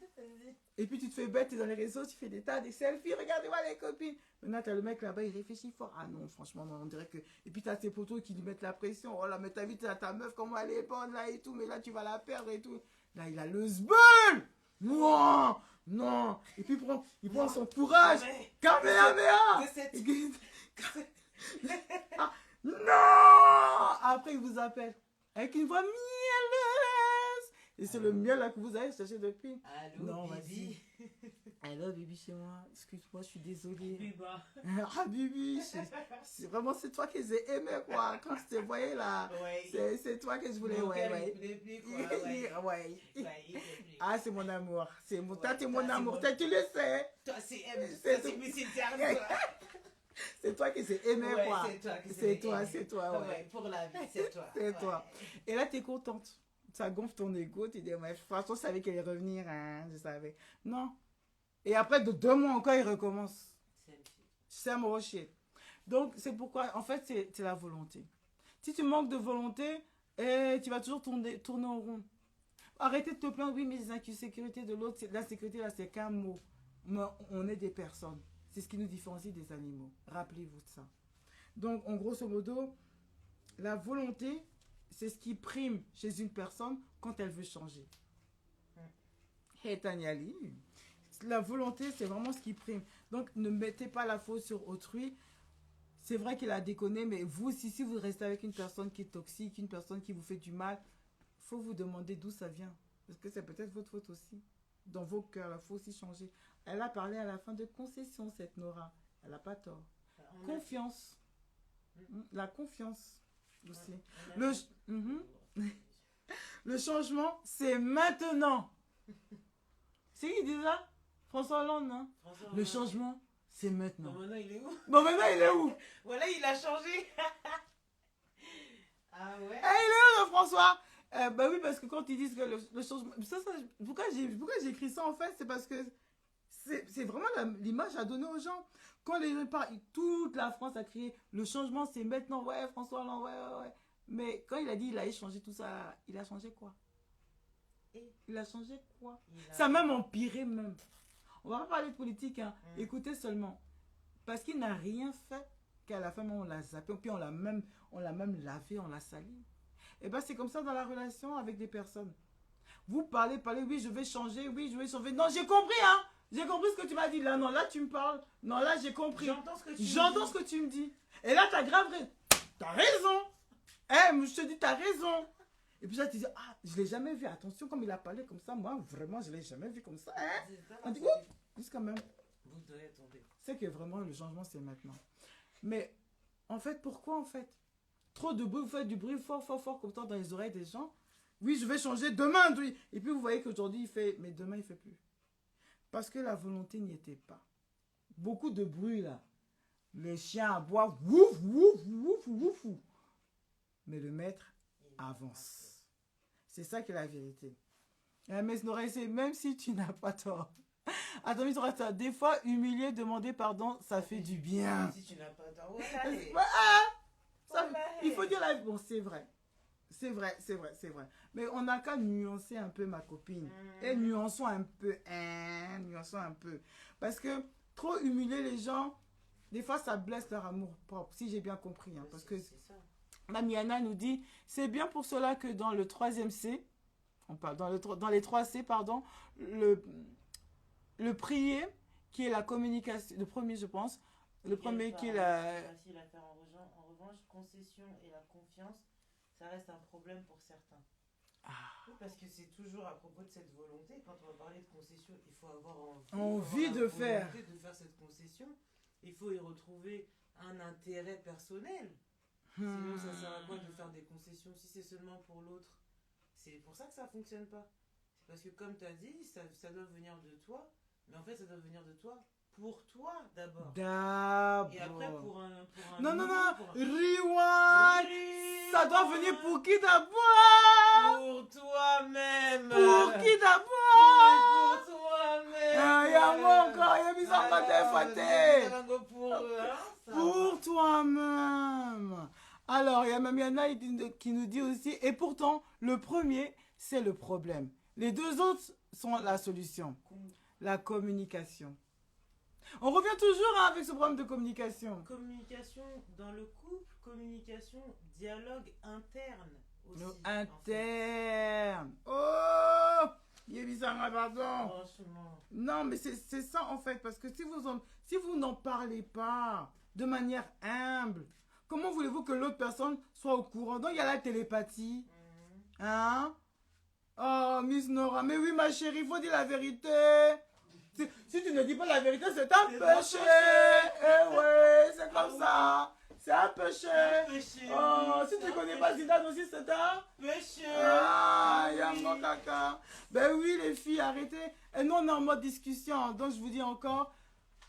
Et puis tu te fais bête, t'es dans les réseaux, tu fais des tas, des selfies, regardez-moi les copines. Maintenant, t'as le mec là-bas, il réfléchit fort. Ah non, franchement, non, on dirait que... Et puis t'as tes potos qui lui mettent la pression. Oh là, mais t'as vu, t'as ta meuf, comment elle est bonne là et tout, mais là, tu vas la perdre et tout. Là, il a le sbeul. Non, non. Et puis il prend son courage. Kamehameha. Ah, non. Après, il vous appelle avec une voix mielleuse. Et c'est le miel là que vous avez cherché depuis. Allô, Non, Bibi. Allô, Bibi, chez moi. Excuse-moi, je suis désolée. Biba. Ah, Bibi, vraiment, c'est toi que j'ai aimé, quoi. Quand je te voyais là, Ouais. c'est toi que je voulais, Mon ouais, cœur, ouais. il plaît plus, quoi, ouais. Ouais. Ouais, il plaît plus. Ah, c'est mon amour. C'est mon, toi, Ouais, t'es mon toi, c'est amour. mon- Toi, tu le sais. Toi, c'est M. C'est Toi, tout. c'est Missy Terme, toi. C'est toi que j'ai aimé, Ouais, quoi. c'est toi que C'est toi, aimé. c'est toi, ouais. Ouais, pour la vie, c'est toi. C'est Ouais. toi. Et là, t'es contente. Ça gonfle ton ego. Tu dis, ouais, de toute façon, je savais qu'elle allait revenir, hein. Je savais. Non. Et après, de 2 mois encore, il recommence. C'est mon shit. Donc, c'est pourquoi, en fait, c'est la volonté. Si tu manques de volonté, tu vas toujours tourner au rond. Arrêtez de te plaindre, oui, mais les insécurités de l'autre, l'insécurité, là, c'est qu'un mot. Mais on est des personnes. C'est ce qui nous différencie des animaux. Rappelez-vous de ça. Donc, en grosso modo, la volonté, c'est ce qui prime chez une personne quand elle veut changer. Hey, Taniali, la volonté, c'est vraiment ce qui prime. Donc, ne mettez pas la faute sur autrui. C'est vrai qu'il a déconné, mais vous, si vous restez avec une personne qui est toxique, une personne qui vous fait du mal, il faut vous demander d'où ça vient. Parce que c'est peut-être votre faute aussi. Dans vos cœurs, il faut aussi changer. Elle a parlé à la fin de concession, cette Nora. Elle n'a pas tort. Confiance. La confiance aussi. Le changement, c'est maintenant. C'est qui dit ça? François Hollande, non? Le changement, c'est maintenant. Bon, maintenant, il est où? Bon, maintenant, il est où? Voilà, il a changé. Ah ouais? Il est où, le François? Bah oui, parce que quand ils disent que le changement... pourquoi j'ai écrit ça, en fait? C'est parce que c'est vraiment l'image à donner aux gens. Quand les gens parlent, toute la France a crié, le changement, c'est maintenant. Ouais, François Hollande, ouais. Mais quand il a dit il a échangé tout ça, il a changé quoi? Il a changé quoi? Ça a même empiré même. On va pas parler de politique, hein. Écoutez seulement. Parce qu'il n'a rien fait qu'à la fin, on l'a zappé, puis on l'a même lavé, on l'a sali. Et bien, c'est comme ça dans la relation avec des personnes. Vous parlez, oui, je vais changer, oui, je vais changer. Non, j'ai compris, hein. J'ai compris ce que tu m'as dit. Là, non, là, tu me parles. Non, là, j'ai compris. J'entends ce que tu ce que tu me dis. Et là, t'as grave raison. T'as raison. Je te dis, t'as raison. Et puis là, tu dis, ah, je l'ai jamais vu. Attention, comme il a parlé comme ça, moi, vraiment, je l'ai jamais vu comme ça. On dit, oups, juste quand même. Vous devez tomber. C'est que vraiment, le changement, c'est maintenant. Mais, en fait, pourquoi, en fait? Trop de bruit, vous faites du bruit fort, comme ça, dans les oreilles des gens. Oui, je vais changer demain, oui. Et puis, vous voyez qu'aujourd'hui, il fait, mais demain, il fait plus. Parce que la volonté n'y était pas. Beaucoup de bruit, là. Le chien aboie, wouf, wouf, wouf, wouf, wouf. Mais le maître avance. C'est ça qui est la vérité. Mais Nora, même si tu n'as pas tort. Attends, mais Nora, des fois, humilier, demander pardon, ça fait du bien. Si tu n'as pas tort. Il faut dire la vie. Bon, c'est vrai. C'est vrai. Mais on n'a qu'à nuancer un peu, ma copine. Et nuançons un peu. Nuançons un peu. Parce que trop humilier les gens, des fois, ça blesse leur amour propre. Si j'ai bien compris. Hein, parce que Mamiana nous dit, c'est bien pour cela que dans le 3e C, on parle dans les 3 C, pardon, le prier, qui est la communication, le premier, je pense, le premier qui est la... Facile à faire en revanche, concession et la confiance, ça reste un problème pour certains. Oui, parce que c'est toujours à propos de cette volonté, quand on va parler de concession, il faut avoir envie de faire cette concession, il faut y retrouver un intérêt personnel. Sinon, ça sert à quoi de faire des concessions si c'est seulement pour l'autre? C'est pour ça que ça ne fonctionne pas. C'est parce que, comme tu as dit, ça doit venir de toi. Mais en fait, ça doit venir de toi pour toi d'abord. Et après, pour un non. Rewind. Ça doit venir pour qui d'abord? Pour toi-même. Pour qui d'abord? Pour toi-même. Il y a moi encore, il y a ils ont pas défaité. Pour toi-même. Alors, il y a Mamiana qui nous dit aussi, et pourtant, le premier, c'est le problème. Les deux autres sont la solution. La communication. On revient toujours avec ce problème de communication. Communication dans le couple, communication, dialogue interne aussi. Interne. Oh, Yébisanga, pardon. Franchement. Non, mais c'est ça en fait, parce que si vous n'en parlez pas de manière humble, comment voulez-vous que l'autre personne soit au courant? Donc il y a la télépathie. Hein? Oh, Miss Nora, mais oui ma chérie, il faut dire la vérité. Si tu ne dis pas la vérité, c'est un péché. Eh ouais, c'est comme ça. C'est un péché. Oh, si tu ne connais pas Zidane aussi, c'est un péché. Ah, Yango Kaka. Ben oui, les filles, arrêtez. Et nous, on est en mode discussion. Donc, je vous dis encore,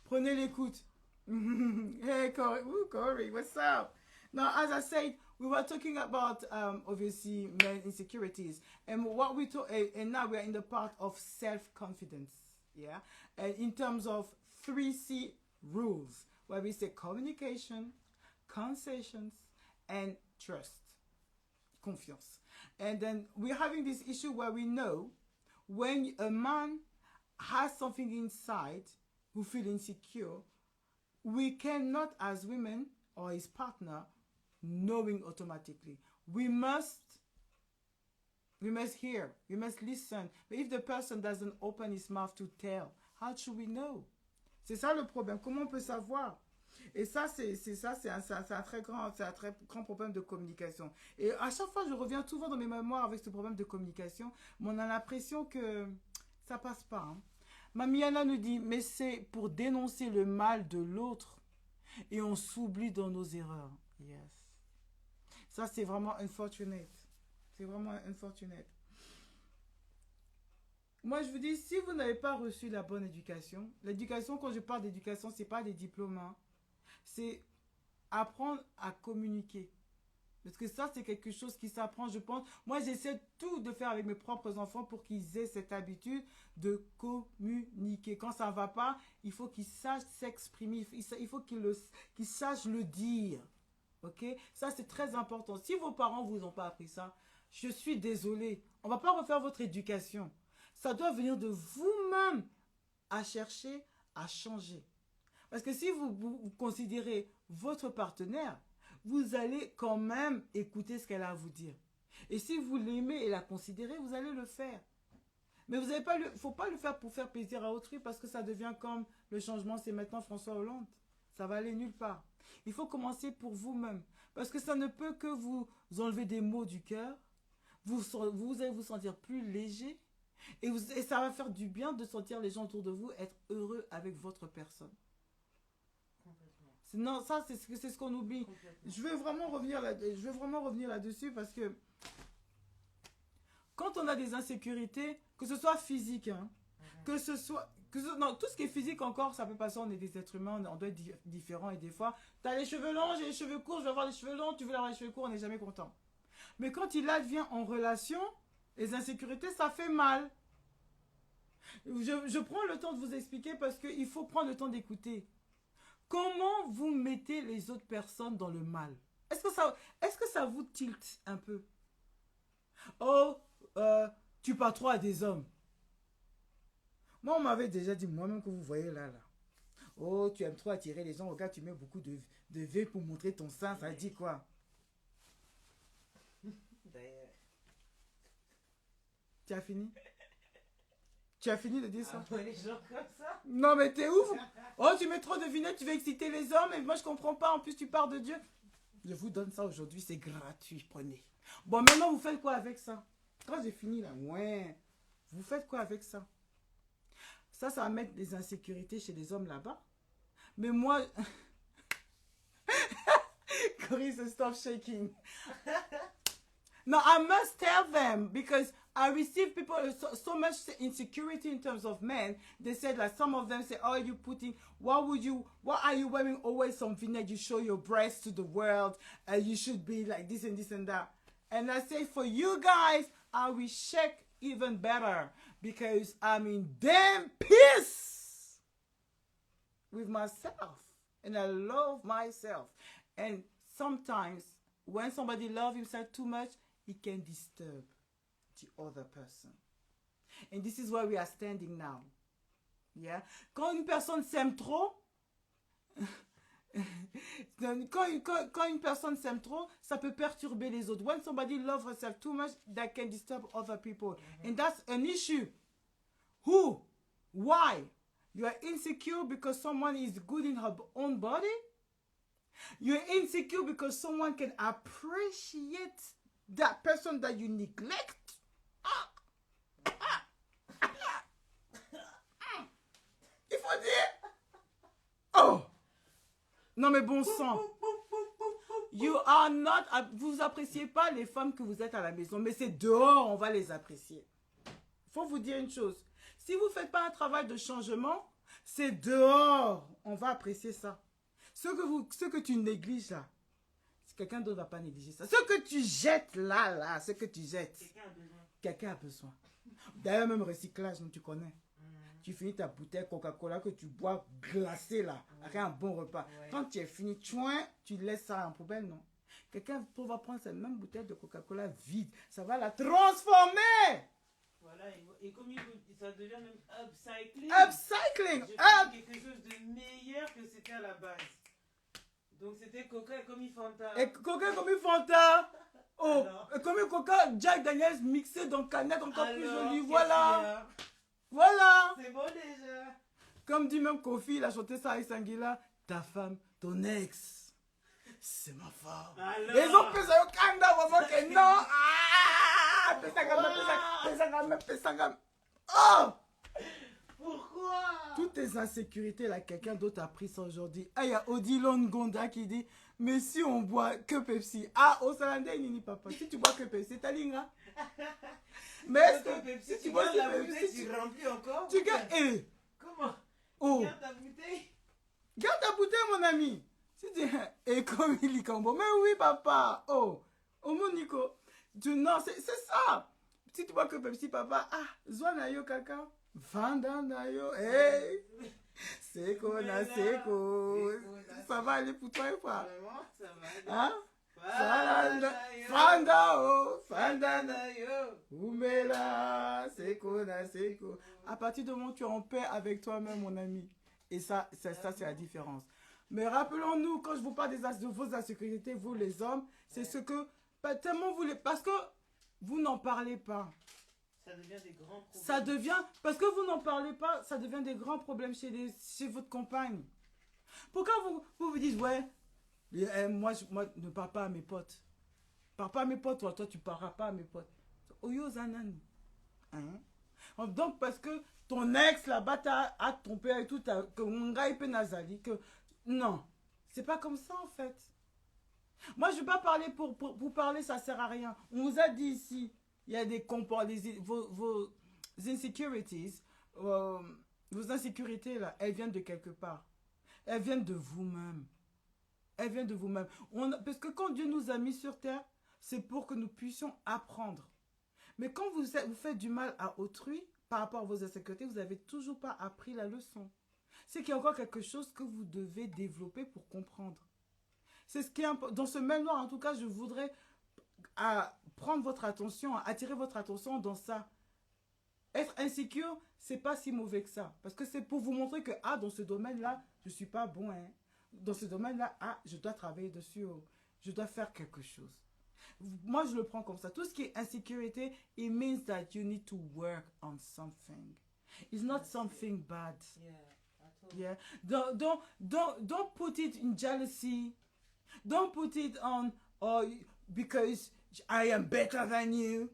prenez l'écoute. Hey, Corey. Ooh, Corey, what's up? Now, as I said, we were talking about, obviously, men insecurities. And what we talk, and now we are in the part of self-confidence. Yeah, and in terms of 3C rules, where we say communication, concessions, and trust, confiance. And then we're having this issue where we know when a man has something inside who feel insecure, we cannot, as women or his partner, knowing automatically. We must hear, we must listen. But if the person doesn't open his mouth to tell, how should we know? C'est ça le problème. Comment on peut savoir? Et ça, c'est un très grand problème de communication. Et à chaque fois, je reviens souvent dans mes mémoires avec ce problème de communication, mais on a l'impression que ça passe pas. Hein. Mamiana nous dit, mais c'est pour dénoncer le mal de l'autre et on s'oublie dans nos erreurs. Yes. Ça, c'est vraiment unfortunate. C'est vraiment unfortunate. Moi, je vous dis, si vous n'avez pas reçu la bonne éducation, l'éducation, quand je parle d'éducation, ce n'est pas des diplômes. Hein. C'est apprendre à communiquer. Parce que ça, c'est quelque chose qui s'apprend, je pense. Moi, j'essaie tout de faire avec mes propres enfants pour qu'ils aient cette habitude de communiquer. Quand ça ne va pas, il faut qu'ils sachent s'exprimer. Il faut qu'ils sachent le dire. Ok? Ça, c'est très important. Si vos parents ne vous ont pas appris ça, je suis désolée. On ne va pas refaire votre éducation. Ça doit venir de vous-même à chercher à changer. Parce que si vous considérez votre partenaire, vous allez quand même écouter ce qu'elle a à vous dire. Et si vous l'aimez et la considérez, vous allez le faire. Mais vous ne faut pas le faire pour faire plaisir à autrui parce que ça devient comme le changement, c'est maintenant François Hollande. Ça va aller nulle part. Il faut commencer pour vous-même. Parce que ça ne peut que vous enlever des maux du cœur. Vous allez vous sentir plus léger. Et ça va faire du bien de sentir les gens autour de vous être heureux avec votre personne. Non, ça, c'est ce qu'on oublie. Je veux vraiment revenir là-dessus parce que quand on a des insécurités, que ce soit physique, hein, non, tout ce qui est physique encore, ça peut passer, on est des êtres humains, on doit être différents et des fois, tu as les cheveux longs, j'ai les cheveux courts, je veux avoir les cheveux longs, tu veux avoir les cheveux courts, on n'est jamais content. Mais quand il advient en relation, les insécurités, ça fait mal. Je prends le temps de vous expliquer parce qu'il faut prendre le temps d'écouter. Comment vous mettez les autres personnes dans le mal? Est-ce que ça vous tilte un peu? Oh, tu parles trop à des hommes. Moi, on m'avait déjà dit, moi-même que vous voyez là. Oh, tu aimes trop attirer les gens. Regarde, tu mets beaucoup de V pour montrer ton sein. Ça dit quoi? D'ailleurs. Tu as fini? Tu as fini de dire ça? Les gens comme ça? Non, mais t'es ouf! Oh, tu mets trop de vinaigre, tu veux exciter les hommes, et moi je comprends pas, en plus tu parles de Dieu. Je vous donne ça aujourd'hui, c'est gratuit, prenez. Bon, maintenant vous faites quoi avec ça? Quand j'ai fini là, ouais. Vous faites quoi avec ça? Ça va mettre des insécurités chez les hommes là-bas. Mais moi... Cory, stop shaking. No, I must tell them because I receive people so much insecurity in terms of men. They said like some of them say, "Oh, you putting? Why are you wearing always some vinegar? You show your breasts to the world, and you should be like this and this and that." And I say, for you guys, I will check even better because I'm in damn peace. with myself. And I love myself. And sometimes, when somebody loves himself too much, it can disturb the other person. And this is where we are standing now. Yeah? Quand une personne s'aime trop, quand une personne s'aime trop, ça peut perturber les autres. When somebody loves herself too much, that can disturb other people. And that's an issue. Who? Why? You are insecure because someone is good in her own body? You're insecure because someone can appreciate that person that you neglect? Il faut dire... Oh! Non mais bon sang. You are not... Vous appréciez pas les femmes que vous êtes à la maison, mais c'est dehors, on va les apprécier. Il faut vous dire une chose. Si vous ne faites pas un travail de changement, c'est dehors, on va apprécier ça. Ce que tu négliges là, quelqu'un d'autre ne va pas négliger ça. Ce que tu jettes là, ce que tu jettes, quelqu'un a besoin. D'ailleurs, même recyclage, tu connais. Tu finis ta bouteille Coca-Cola que tu bois glacée là, après un bon repas. Quand tu es fini, tu laisses ça en poubelle, non? Quelqu'un va prendre cette même bouteille de Coca-Cola vide, ça va la transformer. Voilà, et comme ça devient même upcycling. Upcycling! Quelque chose de meilleur que c'était à la base. Donc c'était Coca comme il Fanta. Et Coca comme il Fanta. Oh, Alors, comme il Coca Jack Daniels mixé dans canette encore plus jolie. qu'est-ce Voilà. qu'il y a? Voilà. C'est bon déjà. Comme dit même Kofi, il a chanté ça avec Sanguila. Ta femme, ton ex, c'est ma femme. Alors. Ils ont fait ça au Canada, vraiment que non. Ah, Pesangam. Oh! Pourquoi? Toutes tes insécurités, là, quelqu'un d'autre a pris ça aujourd'hui. Ah, il y a Odilon Gonda qui dit, mais si on boit que Pepsi. Ah, au Salandais, Nini Papa, si tu bois que Pepsi, t'as linga. Mais est-ce que Pepsi, si tu bois gardes que la Pepsi, bouteille, tu remplis encore? tu gardes. Eh! Comment? Oh! Tu gardes ta bouteille? Garde ta bouteille, mon ami. Si tu et comme il est combo. Mais oui, papa. Oh, oh mon Nico. Non, c'est ça. Si tu vois que Pepsi, papa, ah, Zwana yo kaka. Vandana yo. Hey. Seko na seko. Ça va aller pour toi et pas? Vraiment, ça va. Hein? Fanda yo. Oumela. Seko na seko. À partir du moment où tu es en paix avec toi-même, mon ami. Et ça c'est la différence. Mais rappelons-nous, quand je vous parle de vos insécurités, vous les hommes, c'est ce que, tellement vous les... Parce que vous n'en parlez pas. Ça devient des grands problèmes. Ça devient... Parce que vous n'en parlez pas, ça devient des grands problèmes chez votre compagne. Pourquoi vous dites, ouais, moi, ne parle pas à mes potes. Parle pas à mes potes, toi tu parleras pas à mes potes. Oyo Zanani. Hein? Donc, parce que ton ex là-bas a trompé avec tout, que Ngai Penazali, que... Non, c'est pas comme ça en fait. Moi, je ne vais pas parler pour parler, ça sert à rien. On vous a dit ici, il y a des comportements, vos insecurities, vos insécurités là, elles viennent de quelque part. Elles viennent de vous-même. Elles viennent de vous-même. Parce que quand Dieu nous a mis sur terre, c'est pour que nous puissions apprendre. Mais quand vous faites du mal à autrui, par rapport à vos insécurités, vous n'avez toujours pas appris la leçon. C'est qu'il y a encore quelque chose que vous devez développer pour comprendre. C'est ce qui est important. Dans ce même noir, en tout cas, je voudrais prendre votre attention, attirer votre attention dans ça. Être insécure, c'est pas si mauvais que ça. Parce que c'est pour vous montrer que, dans ce domaine-là, je suis pas bon. Hein. Dans ce domaine-là, je dois travailler dessus. Je dois faire quelque chose. Moi, je le prends comme ça. Tout ce qui est insécurité, it means that you need to work on something. It's not something bad. Yeah. Don't put it in jealousy. Don't put it on, because I am better than you.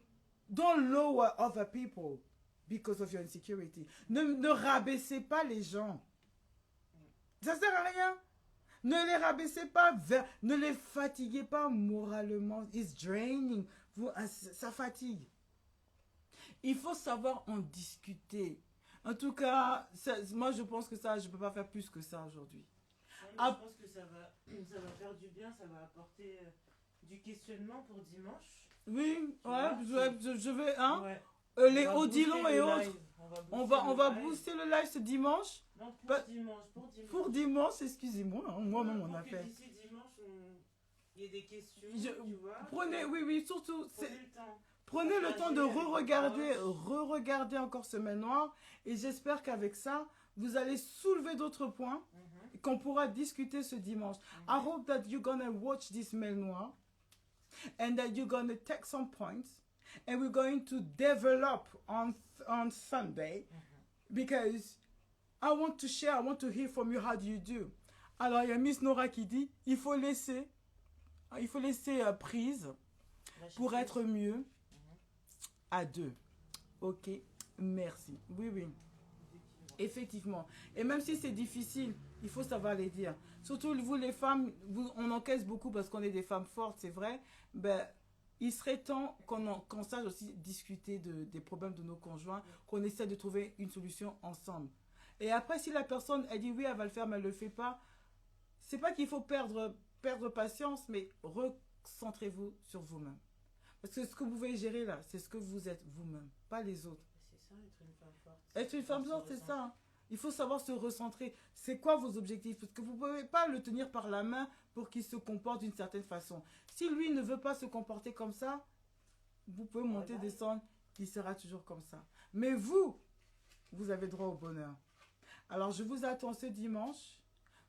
Don't lower other people because of your insecurity. Ne rabaissez pas les gens. Ça sert à rien. Ne les rabaissez pas, ne les fatiguez pas moralement. It's draining. Ça fatigue. Il faut savoir en discuter. En tout cas, moi je pense que ça, je ne peux pas faire plus que ça aujourd'hui. Je pense que ça va faire du bien, ça va apporter du questionnement pour dimanche. Oui, ouais, je vais, hein. Ouais. Les va Odilon booster et le autres. live. On va le live. booster le live ce dimanche. Non, pour Pas- dimanche. Pour dimanche, excusez-moi, hein, moi-même on a Pour que fait. d'ici dimanche, il y ait des questions, Je- tu vois. Prenez, oui, surtout, Prenez le temps. prenez le temps de Partagez avec re-regarder, vos proches. re-regarder encore Semaine Noire. Et j'espère qu'avec ça, vous allez soulever d'autres points Mhm. qu'on pourra discuter ce dimanche. I hope that you're gonna watch this Semaine Noire and that you're gonna take some points and we're going to develop on Sunday because I want to share, I want to hear from you, how do you do? Alors, il y a Miss Nora qui dit, il faut laisser prise Lâchez pour prise. être mieux à deux. Ok, merci. Oui, oui. Effectivement. Et même si c'est difficile, il faut savoir les dire. Surtout vous les femmes, on encaisse beaucoup parce qu'on est des femmes fortes, c'est vrai. Ben, il serait temps qu'on sache aussi discuter des problèmes de nos conjoints, qu'on essaie de trouver une solution ensemble. Et après, si la personne, elle dit oui, elle va le faire, mais elle ne le fait pas, c'est pas qu'il faut perdre patience, mais recentrez-vous sur vous-même. Parce que ce que vous pouvez gérer là, c'est ce que vous êtes vous-même, pas les autres. C'est ça, être une femme forte. Être une femme Se forte, c'est recentrer. ça. Il faut savoir se recentrer. C'est quoi vos objectifs? Parce que vous ne pouvez pas le tenir par la main pour qu'il se comporte d'une certaine façon. Si lui ne veut pas se comporter comme ça, vous pouvez monter, descendre, il sera toujours comme ça. Mais vous avez droit au bonheur. Alors, je vous attends ce dimanche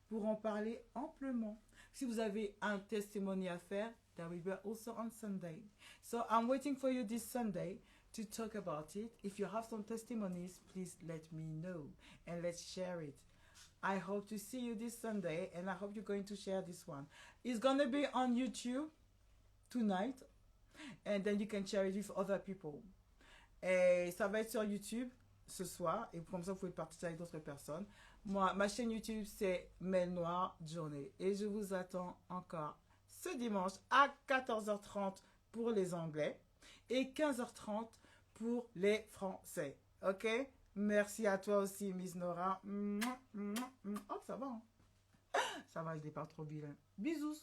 pour en parler amplement. Si vous avez un testimony à faire, that will be also on Sunday. So, I'm waiting for you this Sunday to talk about it. If you have some testimonies, please let me know and let's share it. I hope to see you this Sunday and I hope you're going to share this one. It's going to be on YouTube tonight and then you can share it with other people. Et ça va être sur YouTube ce soir et comme ça vous pouvez partager avec d'autres personnes. Moi, ma chaîne YouTube c'est Mel Noire Journée et je vous attends encore ce dimanche à 14h30 pour les Anglais et 15h30 pour les Français. Ok? Merci à toi aussi, Miss Nora. Oh, ça va. Hein? Ça va, je n'ai pas trop bilingue. Bisous.